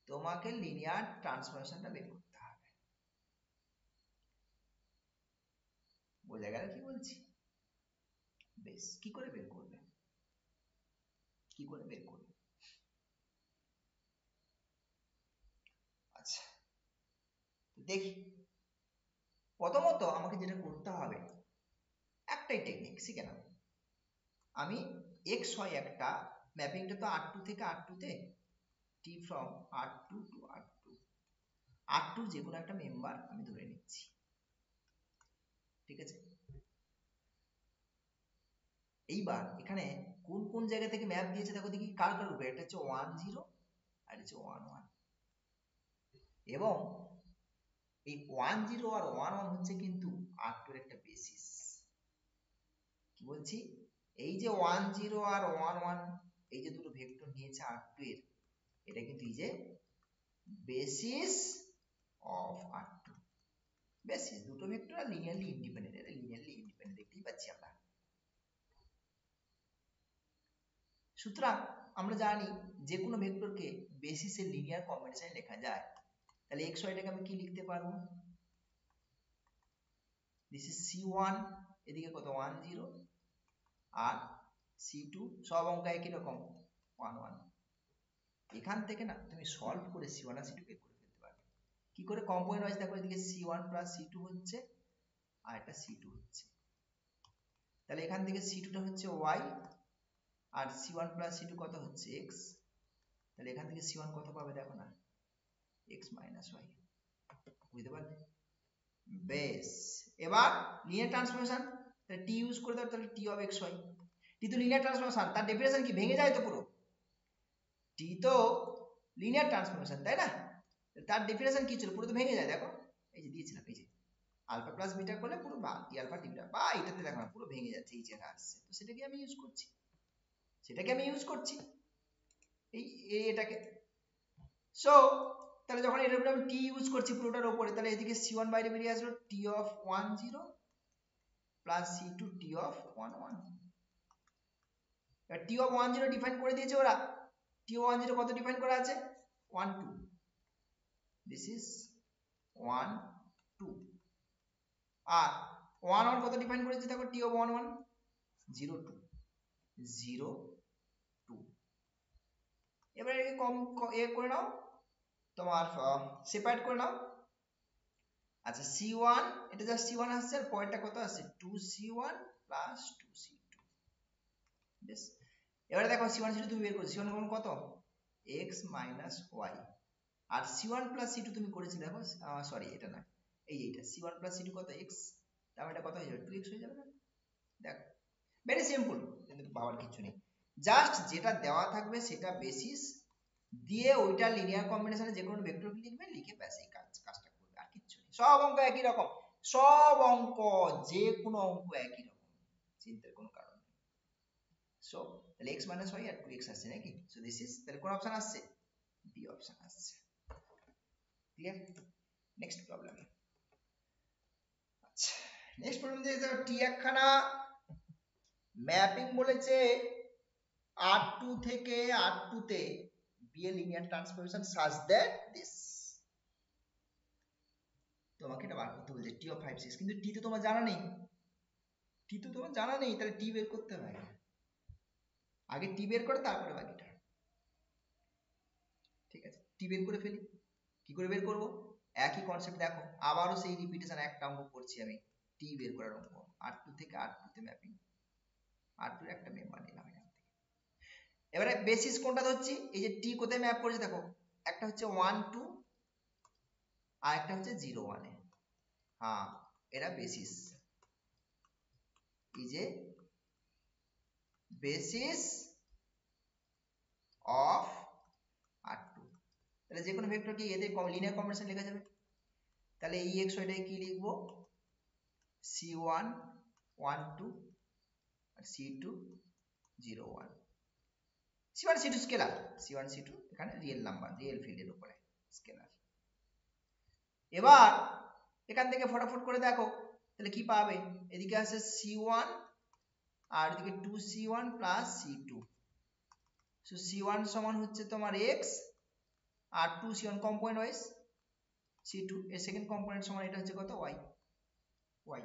তো তোমাকে লিনিয়ার ট্রান্সফরমেশনটা বের করতে হবে। বোঝা গেল কি বলছি? বেশ, কি করে বের করবে? কি করে বের করবে? আচ্ছা দেখি, প্রথমত আমাকে যেটা করতে হবে, একটাই টেকনিক শিখে নাও। আমি x হয় একটা, ম্যাপিংটা তো R2 থেকে R2 তে, t from R2 to R2, R2 যে কোনো একটা মেম্বার আমি ধরে নিচ্ছি, ঠিক আছে? এইবার এখানে কোন কোন জায়গা থেকে ম্যাপ দিয়েছে দেখো দেখি, কার কার উপরে? এটা হচ্ছে 1 0 আর হচ্ছে 1 1, এবং এই 1 0 আর 1 1 হচ্ছে কিন্তু R2 এর একটা বেসিস। কি বলছি? এই যে 1 0 আর 1 1, এই যে দুটো ভেক্টর নিয়েছে R2 এর, এটা কিন্তু এই যে বেসিস অফ R2। বেসিস দুটো ভেক্টর আর লিনিয়ারলি ইন্ডিপেন্ডেন্ট, এটা লিনিয়ারলি ইন্ডিপেন্ডেন্ট দেখতেই পাচ্ছি আমরা। সুতরাং আমরা জানি যে কোনো ভেক্টরকে বেসিসের লিনিয়ার কম্বিনেশনে লেখা যায়। তাহলে x y টাকে আমি কি লিখতে পারবো? দিস ইজ c1, এদিকে কত 1 0 আর c2, সব অঙ্ক একই রকম 1 1। এখান থেকে না তুমি সলভ করে c1 আর c2 বের করে ফেলতে পারবে। কি করে? কম্পোনেন্ট ওয়াইজ দেখো, এদিকে c1 প্লাস c2 হচ্ছে আর এটা c2 হচ্ছে, তাহলে এখান থেকে c2 টা হচ্ছে y আর c1 প্লাস c2 কত হচ্ছে x, তাহলে এখান থেকে c1 কত পাবে দেখো না, x মাইনাস y। বুঝতে পারলে? বেশ, এবার লিনিয়ার ট্রান্সফরমেশন, তাহলে টি ইউজ করে দাও, তাহলে টি অফ এক্স ওয়াই। টি তো লিনিয়ার ট্রান্সফরমেশন, তার ডেফিনেশন কি ভেঙে যায় তো পুরো? টি তো লিনিয়ার ট্রান্সফরমেশন, তাই না? তার ডেফিনেশন কি ছিল? পুরো তো ভেঙে যায়, দেখো এই যে দিয়েছিলাম, এই যে আলফা প্লাস বিটা করলে পুরো বা টি আলফা টি বিটা, বা এটাতে দেখো না পুরো ভেঙে যাচ্ছে, এই জায়গা আসছে, তো সেটাকে আমি ইউজ করছি, এই এটাকে। সো তাহলে যখন এটার উপরে আমি টি ইউজ করছি পুরোটার উপরে, তাহলে এদিকে c1 বাইরে বেরিয়ে আসলো, T of 1 0 plus c2 T of 1 1। T of 1 0 define করে দিয়েছে ওরা। টি অফ 1 0 কত ডিফাইন করা আছে? 1 2, দিস ইজ 1 2। আর 1 1 কত ডিফাইন করেছে দেখো, টি অফ 1 1 0 2 0 2। এবারে এটাকে কম এ করে নাও, তোমার সেপারেট করে নাও। আচ্ছা c1, এটা জাস্ট c1 আসছে, আর পরেরটা কত আসছে 2c1 প্লাস 2c2। বেশ, এবারে দেখো c1 c2 তুমি বের করছো, c1 কোন কত x মাইনাস y, আর c1 প্লাস c2 তুমি করেছি দেখো, সরি এটা না, এই যে এটা c1 প্লাস c2 কত x, তার মানে এটা কত হয়ে যাবে 2x হয়ে যাবে না? দেখো ভেরি সিম্পল, কিন্তু ভাবার কিছু নেই, জাস্ট যেটা দেওয়া থাকবে সেটা বেসিস দিয়ে ওইটা লিনিয়ার কম্বিনেশনে যে কোনো ভেক্টর লিখবে, লিখে ব্যাস এই কাজটা করবে, আর কিছু নেই। সব অঙ্ক একই রকম, সব অঙ্ক, যে কোনো অঙ্ক একই রকম, চিন্তার কোনো কারণ নেই। সো তাহলে x মাইনাস y আর 2x আসছে নাকি? সো দিস ইজ, তাহলে কোন অপশন আসছে? বি অপশন আসছে। ক্লিয়ার? Next problem. আচ্ছা নেক্সট প্রবলেম দিয়ে দাও, টি একখানা ম্যাপিং বলেছে R2 থেকে R2 তে be a linear transformation such that this. তোমাকে এটা বার করতে বলছে টি অফ 5 6, কিন্তু টি তো তোমার জানা নেই, তাহলে টি বের করতে হবে, আগে টি বের করে তারপরে বাকিটা। ঠিক আছে, টি বের করে ফেলি। কি করে বের করব? একই কনসেপ্ট দেখো, আবারও সেই রিপিটেশন একটা অঙ্ক করছি আমি, টি বের করার অঙ্ক, R2 থেকে R2 তে ম্যাপিং, R2 এর একটা মেম্বার নিলাম এখান থেকে। এবারে বেসিস কোনটা ধরছি? এই যে টি কোথায় ম্যাপ করেছে দেখো, একটা হচ্ছে 1 2 আর একটা হচ্ছে 0 1 এ। হ্যাঁ এরা বেসিস, এই যে বেসিস অফ R2। তাহলে যে কোনো ভেক্টর কি এদের লিনিয়ার কম্বিনেশন লেখা যাবে। তাহলে এই x ওইটাকে কি লিখবো? c1 1 2 আর c2 0 1। c1 c2 scalar, c1 c2 এখানে রিয়েল নাম্বার, রিয়েল ফিল্ডের উপরে স্কেলার। এবার এখান থেকে ফটাফট করে দেখো, তাহলে কি পাবে? এদিকে আছে c1 আর এদিকে 2c1 plus c2। So c1 সমান হচ্ছে তোমার x আর 2c1 কম্পোনেন্ট ওয়াইজ c2 এর সেকেন্ড কম্পোনেন্ট সমান এটা হচ্ছে কত y y।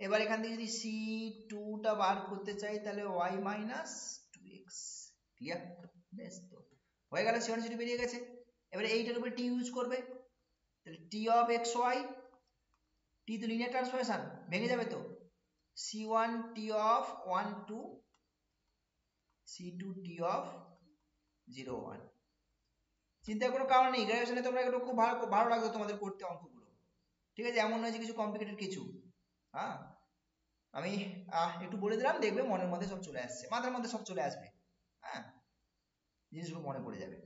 এবার এখান থেকে যদি c2 টা বার করতে চাই তাহলে y মাইনাস 2x। ক্লিয়ার? বেশ, তো হয়ে গেল, c1 c2 বেরিয়ে গেছে। এবারে এইটার উপরে t ইউজ করবে, তাহলে t অফ xy, t তো লিনিয়ার ট্রান্সফরমেশন, ভেঙে যাবে তো, c1 t of 1 2, c2 t of 0 1। চিন্তার কোনো কারণ নেই, গ্রাজুয়েশনে তোমরা এগুলো খুব ভালো ভালো লাগতো তোমাদের করতে অঙ্কগুলো, ঠিক আছে? এমন নয় যে কিছু কমপ্লিকেটেড কিছু। হ্যাঁ, আমি একটু বলে দিলাম, দেখবে মনের মধ্যে সব চলে আসছে, মাথার মধ্যে সব চলে আসবে। হ্যাঁ, জিনিসগুলো মনে পড়ে যাবে।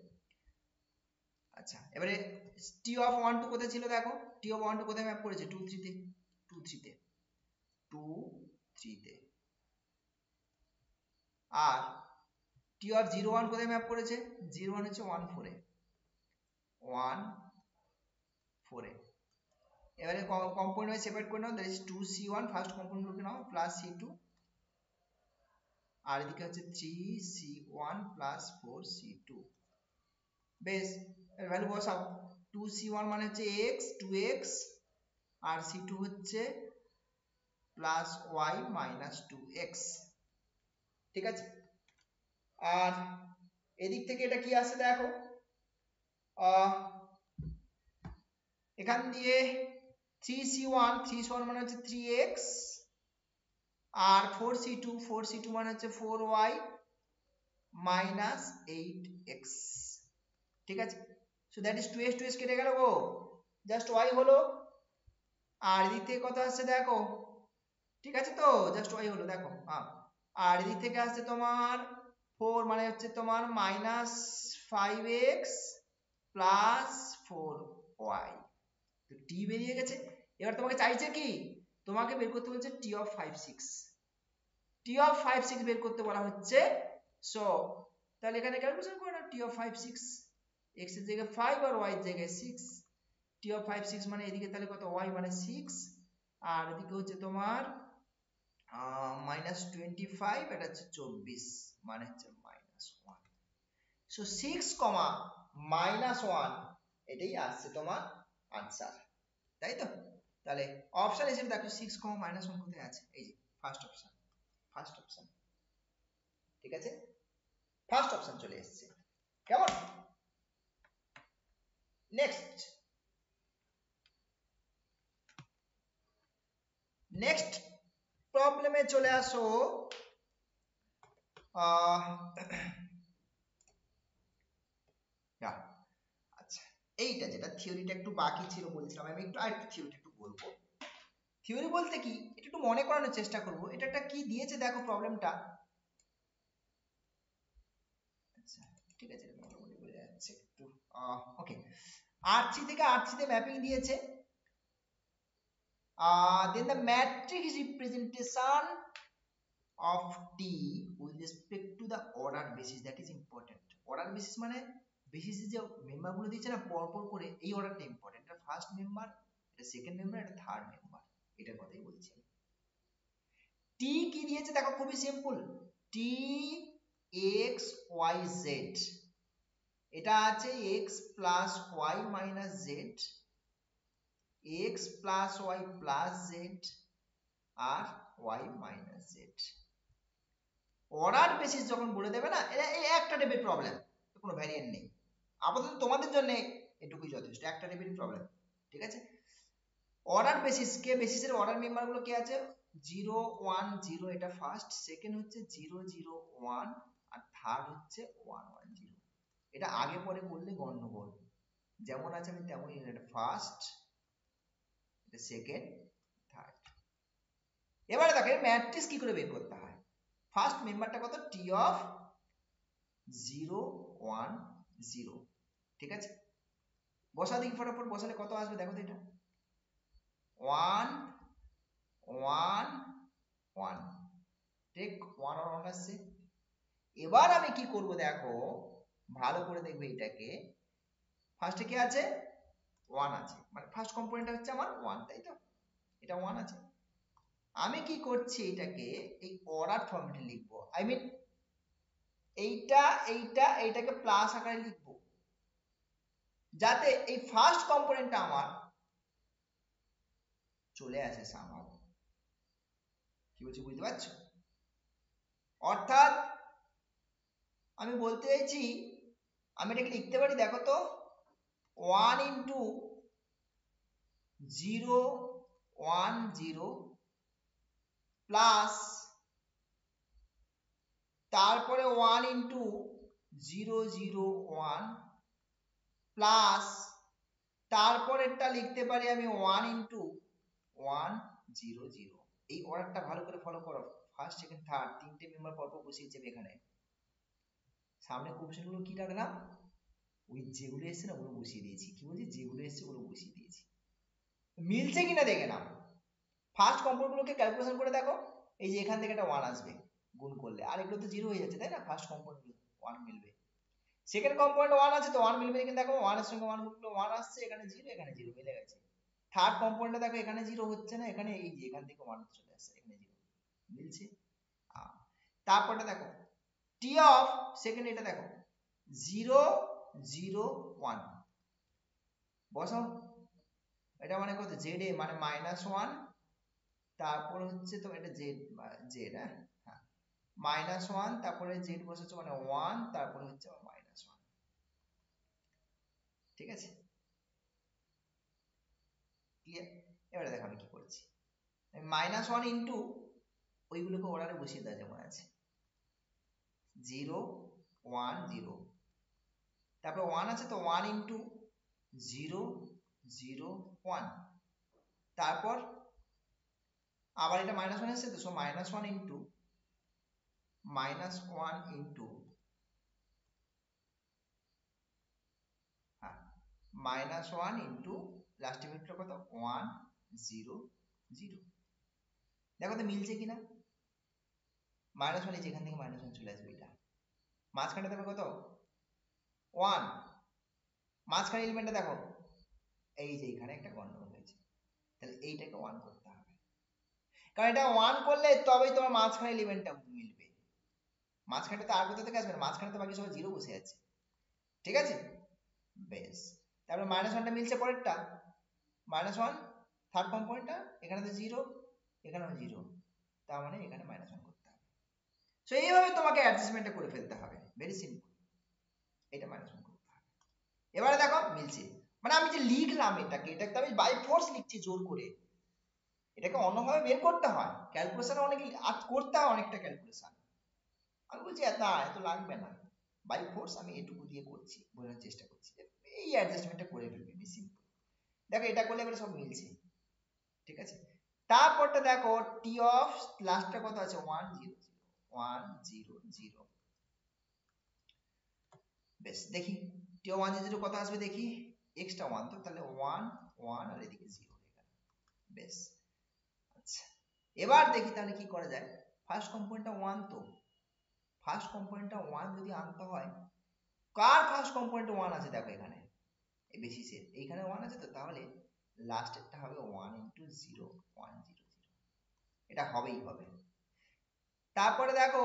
আচ্ছা, এবারে টি অফ 1 2 কোথায় ছিল দেখো, টি অফ 1 2 কোথায় ম্যাপ করেছে? 2 3 তে, 2 3 তে, 2 3 তে। আর টি অফ 0 1 কোথায় ম্যাপ করেছে? 0 1 হচ্ছে 1 4 এ, 1 4 এ। এবারে কম্পোনেন্ট ওয়াইজ সেপারেট করে নাও, that is 2c1 first component লিখে নাও প্লাস c2, আর এদিকে হচ্ছে 3c1 প্লাস 4c2। বেশ, এর ভ্যালু বসাও। 2c1 মানে হচ্ছে x 2x, আর c2 হচ্ছে প্লাস y মাইনাস 2x। ঠিক আছে? আর এদিক থেকে এটা কি আসে দেখো, এখান দিয়ে 3c1 মানে হচ্ছে 3x, আর 4c2 মানে হচ্ছে 4y মাইনাস 8x। ঠিক আছে? So that is 2x 2x কেটে গেল গো, জাস্ট y হলো। আর এদিক থেকে কত আসছে দেখো, ঠিক আছে তো, জাস্ট y হলো দেখো। হ্যাঁ, আর এদিক থেকে আসছে তোমার 4 মানে হচ্ছে তোমার মাইনাস 5x প্লাস 4y, তো t বেরিয়ে গেছে। এবার তোমাকে চাইছে কি, তোমাকে বের করতে বলছে t অফ 5 6, t অফ 5 6 বের করতে বলা হচ্ছে। সো তাহলে এখানে ক্যালকুলেশন করে নাও, t অফ 5 6, x এর জায়গায় 5 আর y এর জায়গায় 6, t অফ 5 6 মানে এদিকে তাহলে কত, y মানে 6, আর এদিকে হচ্ছে তোমার মাইনাস 25, এটা হচ্ছে 24 মানে হচ্ছে মাইনাস 1। সো 6 কমা মাইনাস 1 এটাই আসছে তোমার আনসার, তাই তো? তাহলে অপশন হিসেবে দেখো 6 কমা মাইনাস 1 কোথায় আছে, এই যে ফার্স্ট অপশন, ফার্স্ট অপশন। ঠিক আছে, ফার্স্ট অপশন চলে এসেছে। কেমন? নেক্সট, নেক্সট প্রবলেমে চলে আসো। আচ্ছা, এইটা যেটা থিওরিটা একটু বাকি ছিল বলছিলাম, আমি একটু আরেকটু থিওরিটা একটু বলবো। থিওরি বলতে কি, এটা একটু মনে করানোর চেষ্টা করব। এটা একটা কি দিয়েছে দেখো প্রবলেমটা। আচ্ছা, ঠিক আছে, এটা মোটামুটি বোঝা যাচ্ছে একটু। ওকে, R3 থেকে R3 তে ম্যাপিং দিয়েছে। Then the matrix representation of T with respect to the order basis, that is important. Order basis মানে বেসিস যে মেম্বার গুলো দিয়েছে না পরপর করে, এই অর্ডারটা ইম্পর্টেন্ট। এটা ফার্স্ট মেম্বার, এটা সেকেন্ড মেম্বার, এটা থার্ড মেম্বার, এটার কথাই বলছি। টি কি দিয়েছে দেখো, খুবই simple, T X Y Z, এটা আছে X plus Y minus Z, X plus Y plus Z, আর Y minus Z. Order basis যখন বলে দেবে না, এটা একটা টাইপের প্রবলেম, কোনো ভ্যারিয়েন্ট নেই। আপাতত তোমাদের জন্য এটুকুই যথেষ্ট, একটা টাইপের প্রবলেম। ঠিক আছে, অর্ডার বেসিস, কে বেসিসের অর্ডার মেম্বার গুলো কে আছে, 0 1 0, এটা ফার্স্ট, সেকেন্ড হচ্ছে 0 0 1, আর থার্ড হচ্ছে 1 1 0। এটা আগে পরে করলে গন্ডগোল, যেমন আছে আমি তেমনই, এটা ফার্স্ট, এটা সেকেন্ড, থার্ড। এবারে দেখো ম্যাট্রিক্স কি করে বের করতে হয়। ফার্স্ট মেম্বারটা কত, টি অফ 0 1 0। ঠিক আছে, বসা দেখি ফটাফট, বসালে কত আসবে দেখো তো, এটা 1 1 1, ঠিক 1 আর 1 আসছে। এবার আমি কি করব দেখো, ভালো করে দেখবে এটাকে, ফার্স্টে কি আছে, 1 আছে, মানে ফার্স্ট কম্পোনেন্টটা হচ্ছে আমার 1, তাই তো, এটা 1 আছে। আমি কি করছি, এটাকে এই অর্ডার ফরম্যাটে লিখবো, আই মিন এইটাকে প্লাস আকারে লিখবো, যাতে এই ফার্স্ট কম্পোনেন্টটা আমার চলে আসে সামহাউ। কি বলছি বুঝতে পারছো? অর্থাৎ আমি বলতে চাইছি, আমি এটাকে লিখতে পারি, দেখো তো, 1 ইন্টু 0 1 0 প্লাস তারপরে 1 ইন্টু 0 0 1 প্লাস তারপরেরটা লিখতে পারি আমি 1 ইন্টু 1 0 0। এই অর্ডারটা ভালো করে ফলো করো, ফার্স্ট সেকেন্ড থার্ড তিনটে মেম্বার পরপর বসিয়ে যাবে। এখানে সামনে কোশ্চেন গুলো কি রাখলাম, ওই যেগুলো এসছে না ওগুলো বসিয়ে দিয়েছি। কি বলছি, যেগুলো এসছে ওগুলো বসিয়ে দিয়েছি। মিলছে কিনা দেখে নাও। ফার্স্ট কম্পোনেন্ট গুলোকে ক্যালকুলেশন করে দেখো, এই যে এখান থেকে একটা 1 আসবে গুণ করলে, আর এগুলো তো 0 হয়ে যাচ্ছে তাই না, ফার্স্ট কম্পোনেন্ট গুলো 1 মিলবে। সেকেন্ড কম্পোনেন্ট 1 আছে তো 1 মিলবে, কিন্তু দেখো 1 এর সঙ্গে 1 গুণ করলে 1 আসছে, এখানে 0 এখানে 0 মিলে গেছে। থার্ড কম্পোনেন্টে দেখো এখানে 0 হচ্ছে না, এখানে এই যে এখান থেকে 1 চলে আসছে, এখানে 0 মিলছে। তারপরটা দেখো টি অফ সেকেন্ড, এটা দেখো 0 0 1 বসাও। এটা মানে কত, জেড এ মানে -1, তারপর হচ্ছে তো এটা জেড জেড, হ্যাঁ -1, তারপরে জেড বসাচ্ছ মানে 1, তারপরে হচ্ছে -1। ঠিক আছে, ক্লিয়ার? এবারে দেখো আমি কি করছি, -1 ইন্টু ওইগুলোকে অর্ডারে বসিয়ে দেওয়া যেমন আছে, 0 1 0, তারপর 1 আছে তো 1 ইন্টু 0 0 1, তারপর আবার এটা -1 আসছে তো, সো -1 ইন্টু -1 ইন্টু হ্যাঁ -1 ইন্টু লাস্ট ভেক্টর কত 1 0 0। দেখো তো মিলছে কিনা, -1 যেখান থেকে -1 চলে আসবে, এটা মাঝখানে দেবে কত 1, মাঝখানে এলিমেন্টটা দেখো এই যে এখানে একটা গন্ডগোল হয়েছে, তাহলে এইটাকে 1 করতে হবে, কারণ এটা 1 করলে তবেই তোমার মাঝখানে এলিমেন্টটা মিলবে। মাঝখানে তো আর কোথা থেকে আসবে না, মাঝখানে তো বাকি সব 0 বসে আছে। ঠিক আছে, বেশ। তারপরে -1টা মিলছে পরেরটা, -1 থার্ড কম্পোনেন্টটা, এখানে তো 0 এখানেও 0, তার মানে এখানে -1 করতে হবে। সো এইভাবে তোমাকে অ্যাডজাস্টমেন্টটা করে ফেলতে হবে, ভেরি সিম্পল। এটা -1 করতে হবে। এবারে দেখো মিলছে, মানে আমি যে লিখলাম এটাকে আমি বাই ফোর্স লিখছি জোর করে, এটাকে অন্যভাবে বের করতে হয়, ক্যালকুলেশন অনেক করতে হয়, অনেকটা ক্যালকুলেশন। আমি বলছি এত লাগবে না, বাই ফোর্স আমি এটুকু দিয়ে করছি, বোঝার চেষ্টা করছি, এই অ্যাডজাস্টমেন্টটা করে ফেলবে, ভেরি সিম্পল। দেখো এটা করলে এবারে সব মিলছে। ঠিক আছে, তারপরটা দেখো টি অফ লাস্টটা কত আছে 1 0 1 0 0। বেশ, দেখি টি অফ 1 0 কত আসবে, দেখি এক্সট্রা 1 তো, তাহলে 1 1 আর এদিকে 0 হয়ে গেল। বেশ, আচ্ছা এবার দেখি তাহলে কি করা যায়। ফার্স্ট কম্পোনেন্টটা 1 তো, ফার্স্ট কম্পোনেন্টটা 1 যদি আনতে হয়, কার ফার্স্ট কম্পোনেন্ট 1 আছে দেখো এখানে, এই বেসিসের এইখানে 1 আছে তো, তাহলে লাস্টেরটা হবে 1 ইন্টু 0 1 0 0, এটা হবেই হবে। তারপরে দেখো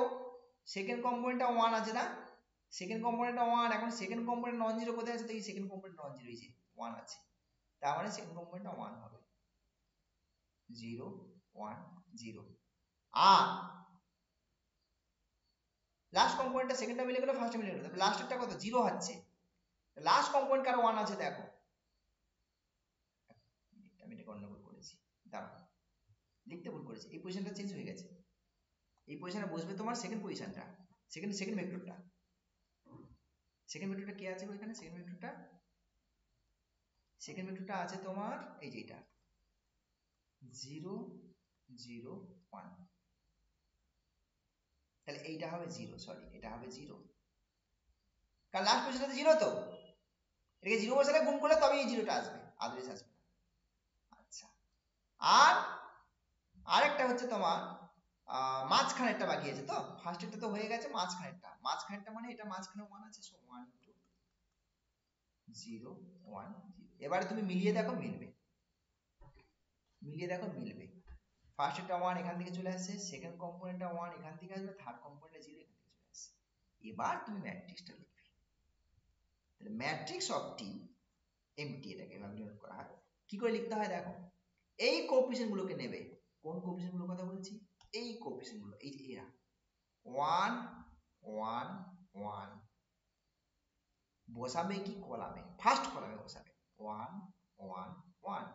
সেকেন্ড কম্পোনেন্টটা 1 আছে না, সেকেন্ড কম্পোনেন্টটা 1, এখন সেকেন্ড কম্পোনেন্ট নন জিরো কোথায় আছে, দেখি সেকেন্ড কম্পোনেন্ট নন জিরো, এই যে 1 আছে, তার মানে সেকেন্ড কম্পোনেন্টটা 1 হবে, 0 1 0। আর লাস্ট কম্পোনেন্টটা সেকেন্ডটা মিলে গেল, ফার্স্টটা মিলে গেল, তবে লাস্টেরটা কত 0 হচ্ছে, লাস্ট কম্পোনেন্ট কার 1 আছে দেখো, আমি এটা গন্ডগোল করেছি, দাঁড়াও লিখতে ভুল করেছি, এই পজিশনটা চেঞ্জ হয়ে গেছে, এই পজিশনে বসবে তোমার সেকেন্ড পজিশনটা, সেকেন্ড সেকেন্ড ভেক্টরটা, সেকেন্ড ভেক্টরটা কে আছে ওইখানে, সেকেন্ড ভেক্টরটা আছে তোমার এই যে এটা 0 0 1, তাহলে এইটা হবে 0, সরি এটা হবে 0, কারণ লাস্ট পজিশনটা 0 তো, এটাকে 0 বসালে গুণ করলে তবে এই 0টা আসবে, আদারওয়াইজ আসবে না। আচ্ছা, আর আরেকটা হচ্ছে তোমার মাঝখানেরটা বাকি আছে তো, ফার্স্টেরটা তো হয়ে গেছে, মাঝখানেরটা মানে এটা মাঝখানে 1 আছে, সো 1 2 0 1 0। এবারে তুমি মিলিয়ে দেখো মিলবে, মিলিয়ে দেখো মিলবে, ফার্স্টেরটা 1 এখান থেকে চলে আসছে, সেকেন্ড কম্পোনেন্টটা 1 এখান থেকে আসবে, থার্ড কম্পোনেন্টটা 0 এখান থেকে চলে আসছে, এবার তুমি ম্যাট্রিক্সটা লিখবে। তাহলে ম্যাট্রিক্স অফ টি এমটি, এটাকে এভাবে ডিনোট করা হয়। কি করে লিখতে হয় দেখো, এই কোএফিসিয়েন্ট গুলোকে নেবে। কোন কোএফিসিয়েন্ট গুলোর কথা বলছি? এই কোএফিসিয়েন্ট গুলো, এই যে এরা 1 1 1 বসাবে কি কলামে? ফার্স্ট কলামে বসাবে 1 1 1।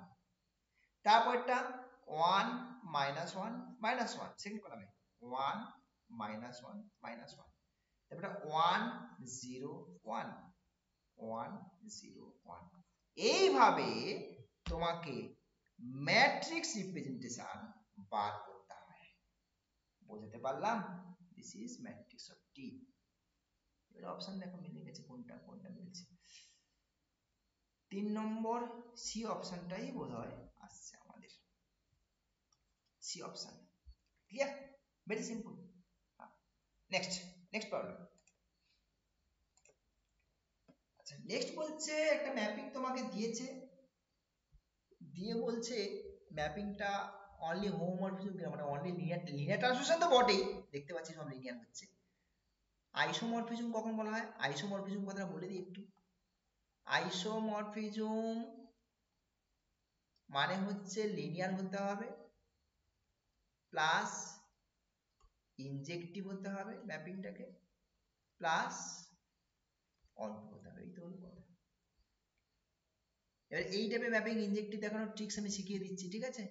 তারপরটা 1 -1 -1 সেকেন্ড কলামে 1 -1 -1। তারপরে 1 0 1 1 0 1। এইভাবে তোমাকে ম্যাট্রিক্স রিপ্রেজেন্টেশন বার করতে হয়। বুঝতে পারলাম? দিস ইজ ম্যাট্রিক্স অফ টি। এবার অপশন দেখো মিলে গেছে, কোনটা কোনটা মিলছে। 3 নম্বর সি অপশনটাই বোধহয় আসছে আমাদের, C option. Clear? Very simple. Next next problem. আচ্ছা, নেক্সট বলছে একটা ম্যাপিং তোমাকে দিয়েছে, দিয়ে বলছে ম্যাপিংটা অনলি হোমোমরফিজম, মানে অনলি লিনিয়ার, লিনিয়ার ট্রান্সফরমেশন তো বটেই, দেখতে পাচ্ছি সব লিনিয়ার হচ্ছে। আইসোমরফিজম কখন বলা হয়? আইসোমরফিজম কথাটা বলে দিই একটু। আইসোমরফিজম মানে হচ্ছে লিনিয়ার হতে হবে, প্লাস ইনজেক্টিভ হতে হবে ম্যাপিংটাকে, প্লাস অল্প হতে হবে। এই তো হলো কথা। এবার এই টাইপের ম্যাপিং ইনজেক্টিভ দেখানোর ট্রিক্স আমি শিখিয়ে দিচ্ছি, ঠিক আছে?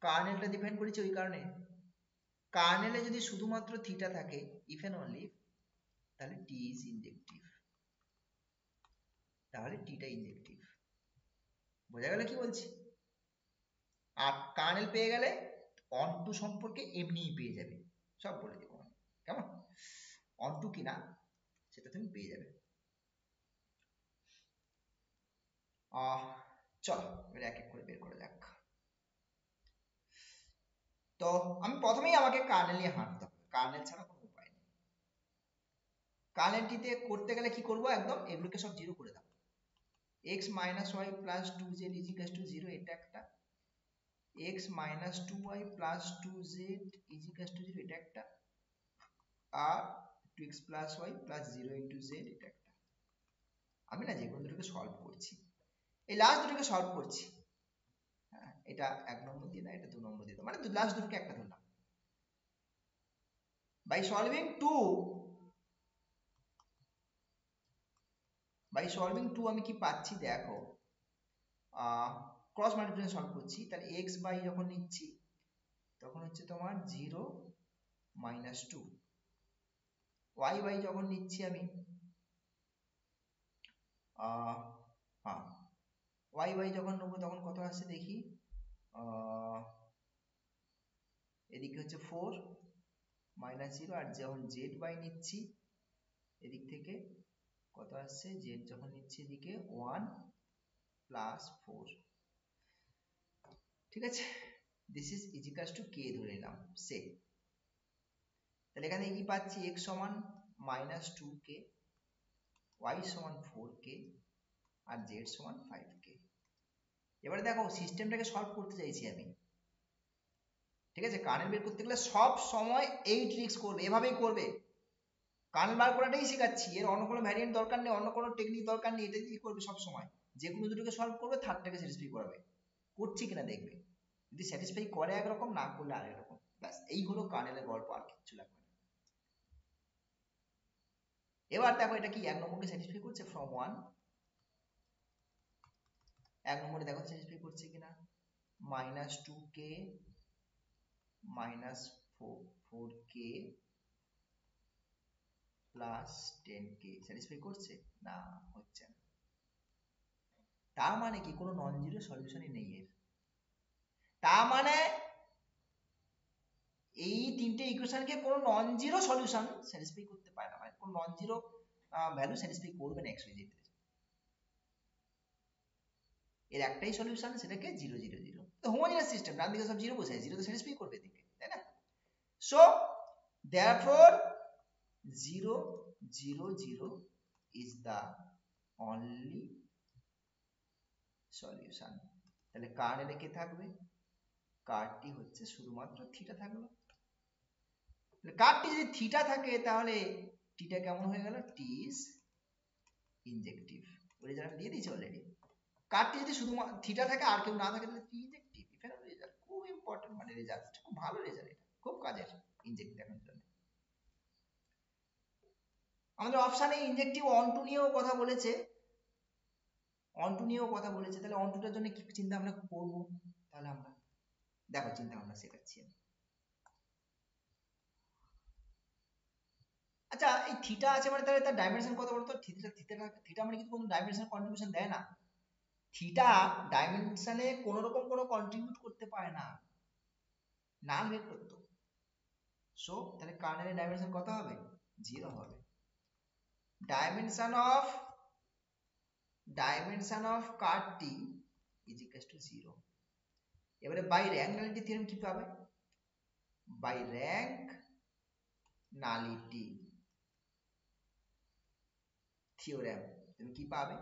কার্নেলটা ডিফাইন করেছি ওই কারণে। কার্নেলে যদি শুধুমাত্র থিটা থাকে, ইফ এন্ড অনলি, তাহলে টি ইজ ইনজেক্টিভ, তাহলে টিটা ইনজেক্টিভ। বোঝা গেল কি বলছি? আর কার্নেল পেয়ে গেলে অন টু সম্পর্কে এমনিই পেয়ে যাবে, সব বলে দেবো আমি, কেমন? অন টু কিনা সেটা তুমি পেয়ে যাবে। চলো এবার এক এক করে বের করে দেখ। তো আমি প্রথমেই আমাকে কার্নেল নিয়ে হাঁটতে হবে, কার্নেল ছাড়া কোনো উপায় নেই। কার্নেলটিতে করতে গেলে কি করব, একদম এগুলোকে সব জিরো করে দাও। x - y + 2z = 0, এটা একটা। x - 2y + 2z = 0, এটা একটা। আর 2x + y + 0 * z, এটা একটা। আমি না যেগুলো দুটোকে সলভ করছি, এই লাস্ট দুটোকে সলভ করছি। হ্যাঁ, এটা 1 নম্বর দিয়ে দাও, এটা 2 নম্বর দিয়ে দাও, মানে লাস্ট দুটোকে একটা ধরলাম। by solving 2 আমি কি পাচ্ছি দেখো, ক্রস মাল্টিপ্লিকেশন সলভ করছি, তাহলে x বাই যখন নিচ্ছি তখন হচ্ছে তোমার 0 - 2, y বাই যখন নিচ্ছি আমি হ্যাঁ y বাই যখন নেবো তখন কত আসছে দেখি, এদিকে হচ্ছে 4 - 0, আর যখন z বাই নিচ্ছি এদিক থেকে কত আসছে, z যখন নিচ্ছি এদিকে 1 + 4, ঠিক আছে? দিস ইজ ইজিকালস টু k ধরে নিলাম, সে। তাহলে এখানে কি পাচ্ছি, x সমান -2k, y সমান 4k, আর z সমান 5k। এবারে দেখো সিস্টেমটাকে সলভ করতে চাইছি আমি, ঠিক আছে? কার্নেল বের করতে গেলে সব সময় এই ট্রিক্স করবে, এভাবেই করবে। কার্নেল বার করাটাই শেখাচ্ছি, এর অন্য কোনো ভ্যারিয়েন্ট দরকার নেই, অন্য কোনো টেকনিক দরকার নেই, এটা দিয়ে করবে সব সময়। যে কোনো দুটোকে সলভ করবে, থার্ডটাকে স্যাটিসফাই করাবে, করছি কিনা দেখবে। যদি স্যাটিসফাই করে একরকম, না করলে আরেক রকম, ব্যাস এই হলো কার্নেলের গল্প, আর কিচ্ছু লাগবে না। এবার দেখো এটা কি 1 নম্বরকে স্যাটিসফাই করছে, ফ্রম 1, 1 নম্বরে দেখো স্যাটিসফাই করছে কিনা, -2k -4k plus 10k satisfy করছে না, হচ্ছে না। তার মানে কি কোনো নন জিরো সলিউশনই নেই এর। তার মানে এই তিনটে ইকুয়েশনকে কোনো নন জিরো সলিউশন স্যাটিসফাই করতে পারে না, মানে কোনো নন জিরো ভ্যালু স্যাটিসফাই করবে না এক্স ওয়াই জেড। এর একটাই সলিউশন, সেটাকে 0 0 0। তো হোমোজেনাস সিস্টেম, ডান দিকে সব জিরো বসায়, জিরো তো স্যাটিসফাই করবে এদিকে, তাই না? So therefore 0 0 0 is the only solution। তাহলে কার্নেলে কে থাকবে, কার্ডটি হচ্ছে শুধুমাত্র থিটা থাকলো। কার্ডটি যদি থিটা থাকে তাহলে টিটা কেমন হয়ে গেল? T is ইনজেক্টিভ। রেজাল্ট দিয়ে দিয়েছে অলরেডি। কার্ডটি যদি শুধু থিটা থাকে আর কেউ না থাকে তাহলে টি ইনজেক্টিভ। ইফেনাল রেজাল্ট খুব ইম্পর্টেন্ট, মানে রেজাল্ট খুব ভালো রেজাল্ট, এটা খুব কাজের ইনজেক্ট দেখানোর জন্য। আমাদের অপশানে ইনজেক্টিভ অন টু নিয়েও কথা বলেছে, অন টু নিয়েও কথা বলেছে। তাহলে অন টুটার জন্য কি চিন্তা ভাবনা করবো? তাহলে আমরা দেখো চিন্তা ভাবনা শেখাচ্ছি আমি। আচ্ছা, এই থিটা আছে মানে তাহলে তার ডাইমেনশন কত বলতো? থিটা মানে কিন্তু কোনো ডাইমেনশন কন্ট্রিবিউশন দেয় না। থিটা ডাইমেনশনে কোন রকম কোনো কন্ট্রিবিউট করতে পারে না, নাল ভেক্টর তো। সো তাহলে কার্নেলের ডাইমেনশন কত হবে? 0 হবে। Dimension of ker T is equal two 0। এবারে বাই র্যাঙ্ক নালিটি থিওরেম কি পাবে? বাই র্যাঙ্ক নালিটি থিওরেম তুমি কি পাবে?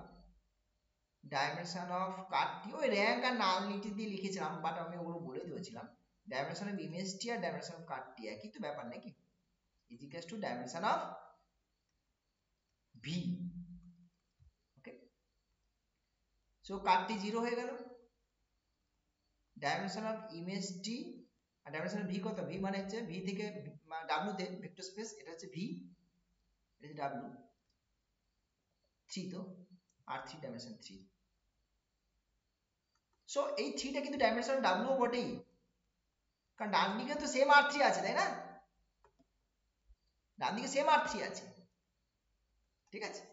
ডাইমেনশন অফ কার্ড টি, ওই র্যাঙ্ক আর নালিটি দিয়ে লিখেছিলাম, বাট আমি ওগুলো বলে দিয়েছিলাম। ডাইমেনশন অফ ইমেজ টি আর ডাইমেনশন অফ কার্ড টি একই তো ব্যাপার নাকি? Is equal to dimension of V. Okay, so ker T 0 হয়ে গেল। ডাইমেনশন অফ ইমেজ টি আর ডাইমেনশন অফ ভি কত? ভি মানে হচ্ছে ভি থেকে ডাব্লিউ তে ভেক্টর স্পেস, এটা হচ্ছে ভি, এটা হচ্ছে ডাব্লিউ 3, তো আর 3 ডাইমেনশন 3। সো এই 3টা কিন্তু ডাইমেনশন ডাব্লিউ বটেই, কারণ ডান দিকে তো সেম আর 3 আছে, তাই না? ডান দিকে সেম আর 3 আছে, ঠিক আছে।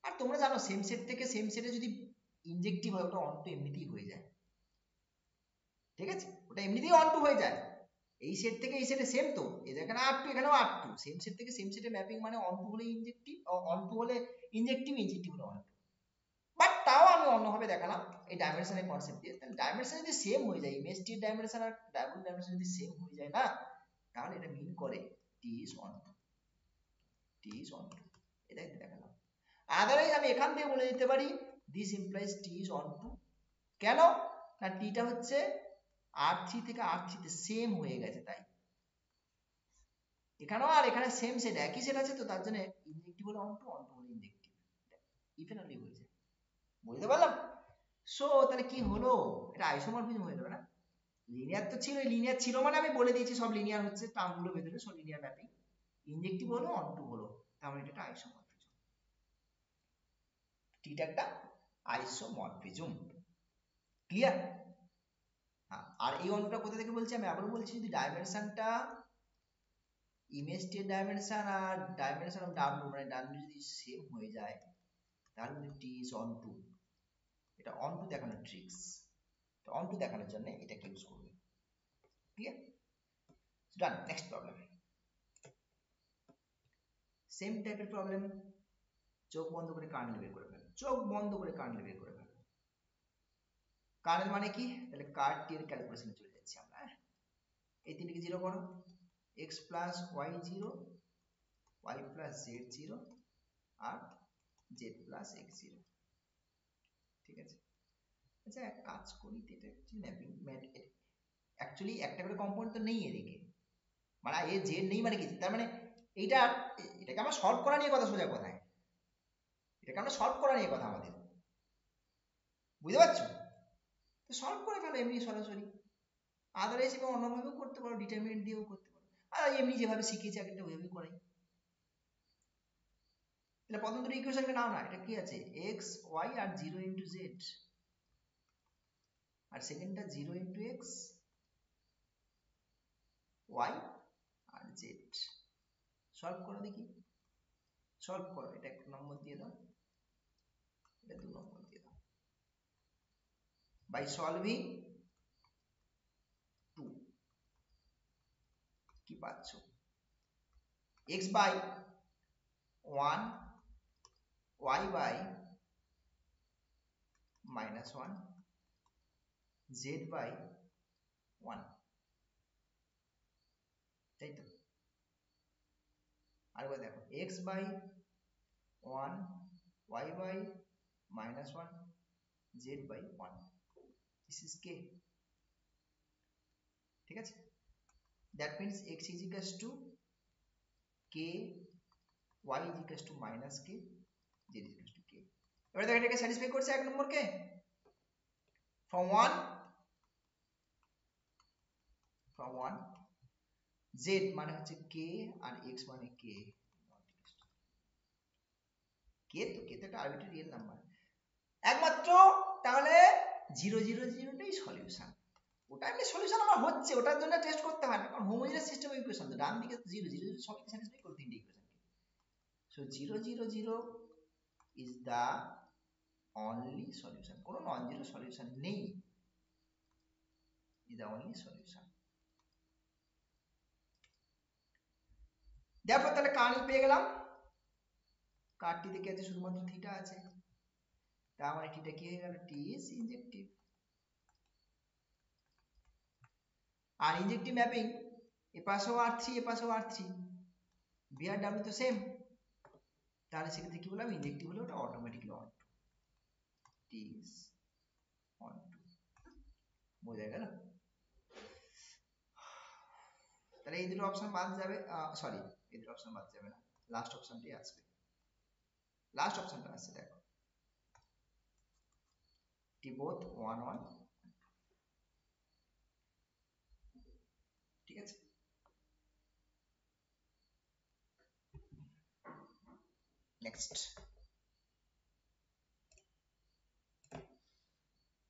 আর তোমরা জানো সেম সেট থেকে সেম সেটে যদি ইনজেক্টিভ হয় ওটা অন টু এমনিতেই হয়ে যায়, ঠিক আছে, ওটা এমনিতেই অন টু হয়ে যায়। এই সেট থেকে এই সেটে সেম, তো এখানে আর টু এখানেও আর টু, সেম সেট থেকে সেম সেটে ম্যাপিং মানে অন টু হলে ইনজেক্টিভ, অন টু হলে ইনজেক্টিভ, ইনজেক্টিভ হলে অন টু। বাট তাও আমি অন্যভাবে দেখালাম এই ডাইমেনশনের কনসেপ্ট দিয়ে। তাহলে ডাইমেনশন যদি সেম হয়ে যায়, ইমেজ টির ডাইমেনশন আর ডাবল ডাইমেনশন যদি সেম হয়ে যায় না, তাহলে এটা মিন করে T is onto, T is onto, এটাই দেখালাম। আদারওয়াইজ আমি এখান থেকে বলে দিতে পারি this implies T is onto. কেন না? টিটা হচ্ছে R3 থেকে R3 তে সেম হয়ে গেছে, তাই এখানেও আর এখানে সেম সেট, একই সেট আছে, তো তার জন্য ইনজেক্টিভ হলো অন টু, অন টু হলো ইনজেক্টিভ, ইফেনালি হয়েছে। বুঝতে পারলাম? সো তাহলে কি হলো? এটা আইসোমরফিজম হয়ে যাবে না? লিনিয়ার তো ছিল, লিনিয়ার ছিল মানে আমি বলে দিয়েছি সব লিনিয়ার হচ্ছে, টার্মগুলো ভেতরে সব লিনিয়ার ম্যাপিং। ইনজেক্টিভ হলো, অন টু হলো, তার মানে এটা আইসোমরফিজম। টিটা একটা আইসোমরফিজম, ক্লিয়ার? হ্যাঁ, আর এই অণুটা কোথা থেকে বলছি আমি আবারও বলছি, যদি ডাইমেনশনটা ইমেজ টি এর ডাইমেনশন আর ডাইমেনশন অফ ডাব্লিউ মানে ডাব্লিউ যদি সেম হয়ে যায়, তাহলে টি ইজ অন টু। এটা অন টু দেখানোর ট্রিক্স, তো অন টু দেখানোর জন্য এটাকে ইউজ করবে, clear? Done. Next problem, same টাইপের প্রবলেম। চোখ বন্ধ করে কার্নেল বের করে ফেলো, চোখ বন্ধ করে কার্নেল বের করে ফেলো। কার্নেল মানে কি? তাহলে কার্ড টি এর ক্যালকুলেশনে চলে যাচ্ছি আমরা। এই তিনটিকে জিরো করো, X plus Y zero, Y plus Z zero, আর জেড প্লাস এক্স জিরো, ঠিক আছে। আচ্ছা এক কাজ করি, এটা ম্যাপিং অ্যাকচুয়ালি একটা করে কম্পাউন্ড তো নেই এদিকে, মানে এ জেড নেই মানে কি, তার মানে এইটা, এটাকে আমরা সলভ করা নিয়ে কথা, সোজা কথায় এটাকে আমরা সলভ করা নিয়ে কথা আমাদের, বুঝতে পারছো? তো সলভ করে ফেলো এমনি সরাসরি, আদারওয়াইজ এবং অন্যভাবেও করতে পারো, ডিটারমিনেন্ট দিয়েও করতে পারো, আর এমনি যেভাবে শিখিয়েছি একটা ওইভাবেই করাই। তাহলে প্রথম দুটো ইকুয়েশনকে নাও না, এটা কি আছে? এক্স ওয়াই আর 0 ইন্টু জেড, আর সেকেন্ডটা 0 ইন্টু এক্স ওয়াই আর জেড। সলভ করো দেখি, সলভ করো, এটা 1 নম্বর দিয়ে দাও, এটা 2 নম্বর দিয়ে দাও। বাই সলভিং 2 কি পাচ্ছ? x by 1, y by -1, z by 1, তাই তো? আরেকবার দেখো, x by 1, y by -1, z by 1, this is k, ঠিক আছে। that means x is equals to k, y is equals to minus k, z is equals to k. এবারে দেখো এটাকে স্যাটিসফাই করছে এক নম্বর কে from 1 z মানে হচ্ছে k আর x মানে k, কে তো একটা আরবিট্রারি রিয়েল নাম্বার একমাত্র, তাহলে 0 0 0 টাই সলিউশন। ওটা এমনি সলিউশন আমার হচ্ছে, ওটার জন্য টেস্ট করতে হয় না, কারণ হোমোজেনিয়াস সিস্টেম ইকুয়েশন তো ডান দিকে 0 0 0 সবকে স্যাটিসফাই করে তিনটে ইকুয়েশনকে। So 0 0 0 is the only solution, কোনো নন জিরো সলিউশন নেই, ইজ দা অনলি সলিউশন। দেখো তাহলে কার্নেল পেয়ে গেলাম, কার্ডটি থেকে আছে শুধুমাত্র থিটা আছে, তার মানে থিটা কি হয়ে গেল, টি ইজ ইনজেক্টিভ। আর ইনজেক্টিভ ম্যাপিং এপাশেও R3 এপাশেও R3, বি আর ডাব্লিউ তো সেম, তাহলে সেক্ষেত্রে কি বললাম, ইনজেক্টিভ হলে ওটা automatically onto, T is onto, বোঝা গেল? তাহলে এই দুটো অপশন বাদ যাবে, সরি এই দুটো অপশন বাদ যাবে না, লাস্ট অপশনটি আসবে, লাস্ট অপশনটা আসছে দেখো, টি বোথ 1 1, ঠিক আছে।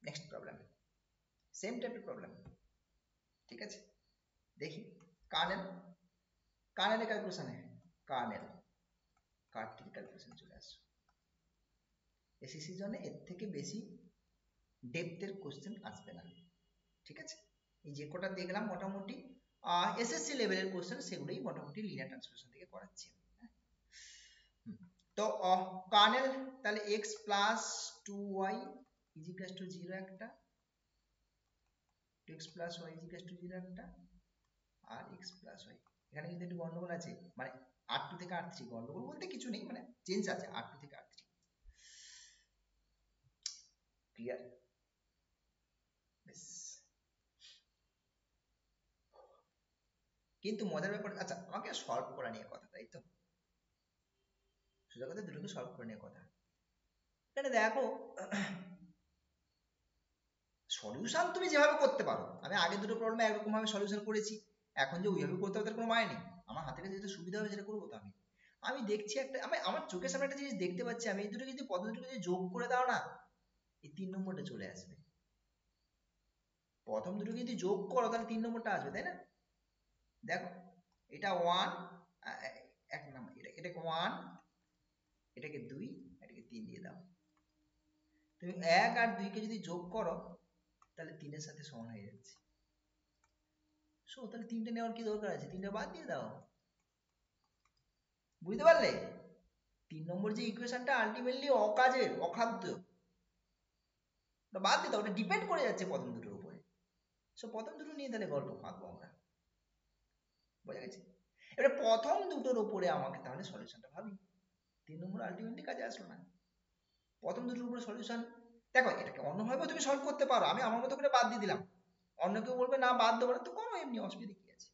নেক্সট প্রবলেম, সেম টাইপের প্রবলেম, ঠিক আছে। দেখি কার্নেলের ক্যালকুলেশনে, কার্ডটির ক্যালকুলেশন চলে আসছে। এসএসসির জন্য এর থেকে বেশি ডেপথের কোশ্চেন আসবে না, ঠিক আছে। এই যে কোটা দেখলাম মোটামুটি এসএসসি লেভেলের কোশ্চেন, সেগুলোই মোটামুটি লিনিয়ার ট্রান্সফরমেশন থেকে করাচ্ছি। তো কার্নেল তাহলে x plus 2y is equal two 0 একটা, x plus y is equal two 0 একটা, আর x প্লাস y, এখানে কিন্তু একটু গন্ডগোল আছে, মানে R2 থেকে R3, গন্ডগোল বলতে কিছু নেই, মানে চেঞ্জ আছে R2 থেকে R3, ক্লিয়ার? কিন্তু মজার ব্যাপার, আচ্ছা আমাকে সলভ করা নিয়ে কথা, তাই তো, সোজা কথা দুটোকে সলভ করে নিয়ে কথা। এখানে দেখো সলিউশন তুমি যেভাবে করতে পারো, আমি আগে দুটো প্রবলেমে একরকম ভাবে সলিউশন করেছি, এখন যে ওইভাবে করতে হবে তার কোনো মানে নেই, আমার হাতে কাছে যেটা সুবিধা হবে সেটা করবো তো। আমি দেখছি একটা, আমি আমার চোখের সামনে একটা জিনিস দেখতে পাচ্ছি, আমি এই দুটো যদি পদ্ধতি দুটো যদি যোগ করে দাও না, এই 3 নম্বরটা চলে আসবে। প্রথম দুটো যদি যোগ করো তাহলে 3 নম্বরটা আসবে, তাই না? দেখো এটা 1, এক নাম্বার, এটাকে 1, এটাকে 2, এটাকে 3 দিয়ে দাও, তুমি 1 আর 2 কে যদি যোগ করো তাহলে 3 এর সাথে সমান হয়ে যাচ্ছে। সো তাহলে 3টে নেওয়ার কি দরকার আছে, 3টা বাদ দিয়ে দাও, বুঝতে পারলে? 3 নম্বর যে ইকুয়েশনটা আলটিমেটলি অকাজের, অখাদ্য, ওটা বাদ দিয়ে দাও, ওটা ডিপেন্ড করে যাচ্ছে প্রথম দুটোর উপরে। সো প্রথম দুটো নিয়ে তাহলে গল্প ফাঁকবো আমরা, বোঝা গেছে? এবার প্রথম দুটোর উপরে আমাকে তাহলে সলিউশনটা ভাবি, 3 নম্বর আলটিমেটলি কাজে আসলো না, প্রথম দুটোর উপরে সলিউশন। দেখো এটাকে অন্যভাবেও তুমি সলভ করতে পারো, আমি আমার মতো করে বাদ দিয়ে দিলাম, অন্য কেউ বলবে না বাদ দেবো না, তো করো, এমনি অসুবিধা কি আছে।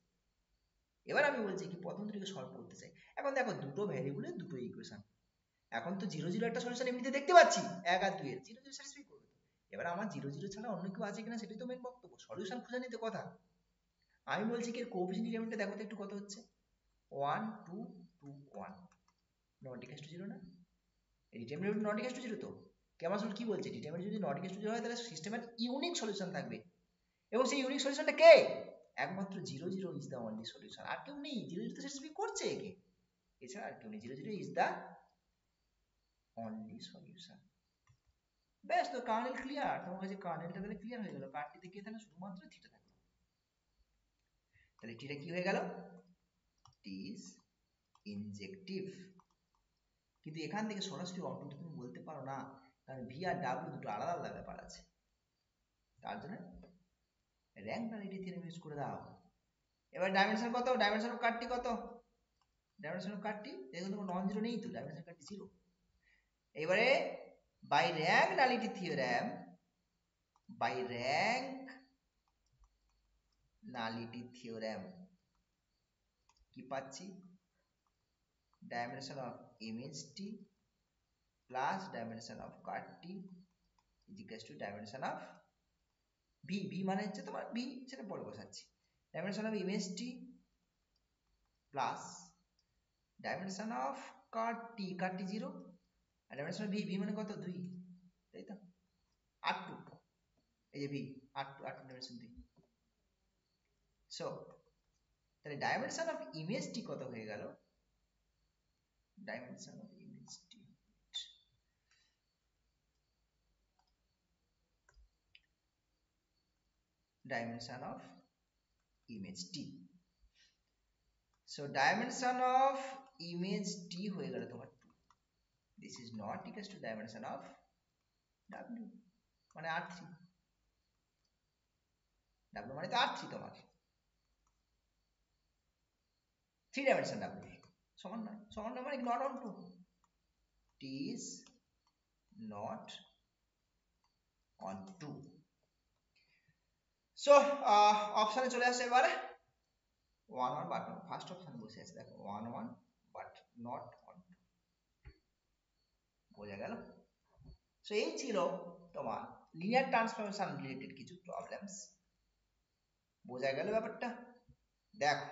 এবার আমি বলছি কি প্রথম দুটোকে সলভ করতে চাই, এখন দেখো দুটো ভ্যারিয়েবলের দুটো ইকুয়েশন, এখন তো 0 0 একটা সলিউশন এমনিতে দেখতে পাচ্ছি, 1 আর 2 এর 0 0 স্যাটিসফাই করবে। এবার আমার 0 0 ছাড়া অন্য কেউ আছে কিনা সেটাই তো মেন বক্তব্য, সলিউশন খুঁজে নিতে কথা। আমি বলছি কি কোএফিসিয়েন্ট এলিমেন্টটা দেখো তো একটু কত হচ্ছে, 1 2 2 1, নট ইকুয়াল টু 0 না, ডিটারমিনেন্ট নট ইকুয়াল টু 0, তো কেমন আসলে কি বলছে, ডিটারমিনেন্ট যদি নট ইকুয়াল টু 0 হয় তাহলে সিস্টেমের ইউনিক সলিউশন থাকবে, এবং সেই ইউনিক সলিউশনটা কে, একমাত্র 0 0 ইজ দা অনলি সলিউশন, আর কেউ নেই, 0 0 তো স্যাটিসফাই করছে একে, এছাড়া আর কেউ নেই, 0 0 ইজ দা অনলি সলিউশন। ব্যাস, তো কার্নেল ক্লিয়ার, তোমার কাছে কার্নেলটা তাহলে ক্লিয়ার হয়ে গেল, কার্ডটি থেকে তাহলে শুধুমাত্র থিটা থাকলো, তাহলে থিটা কি হয়ে গেল, টি ইজ ইনজেক্টিভ। কিন্তু এখান থেকে সরাসরি অটোটা তুমি বলতে পারো না, কারণ ভি আর ডাব্লিউ দুটো আলাদা আলাদা ব্যাপার আছে, তার জন্য র্যাঙ্ক নালিটি থিওরেম ইউজ করে দাও। এবার ডাইমেনশন কত, ডাইমেনশন অফ কার্ডটি কত, ডাইমেনশন অফ কার্ডটি দেখুন কোনো নন জিরো নেই তো, ডাইমেনশন কার্ডটি 0। এবারে by rank nullity theorem, by rank nullity theorem, কি পাচ্ছি dimension of image T plus dimension of ker T is equal to dimension of V V মানে হচ্ছে তোমার ভি সেটা পরে বসাচ্ছি dimension of image T plus dimension of ker T 0 আর ডাইমেনশন অফ ভি ভি মানে কত 2 তাই তো r2 এই যে ভি r2 ডাইমেনশন 2 সো তাহলে ডাইমেনশন অফ ইমেজ টি কত হয়ে গেল dimension of image T dimension of image t so dimension of image t হয়ে গেল তোমার 2 this is not equal to dimension of w মানে r3 w মানে তো r3 তোমার 3 dimension w সমান নয় মানে not on 2 t is not on 2 so অপশনে চলে আসে এবারে 1 1 বাট ফার্স্ট অপশন বসে আছে দেখো 1 1 বাট নট অন বোঝা গেল সো এই ছিল তোমার লিনিয়ার ট্রান্সফরমেশন রিলেটেড কিছু প্রবলেমস বোঝা গেল ব্যাপারটা দেখো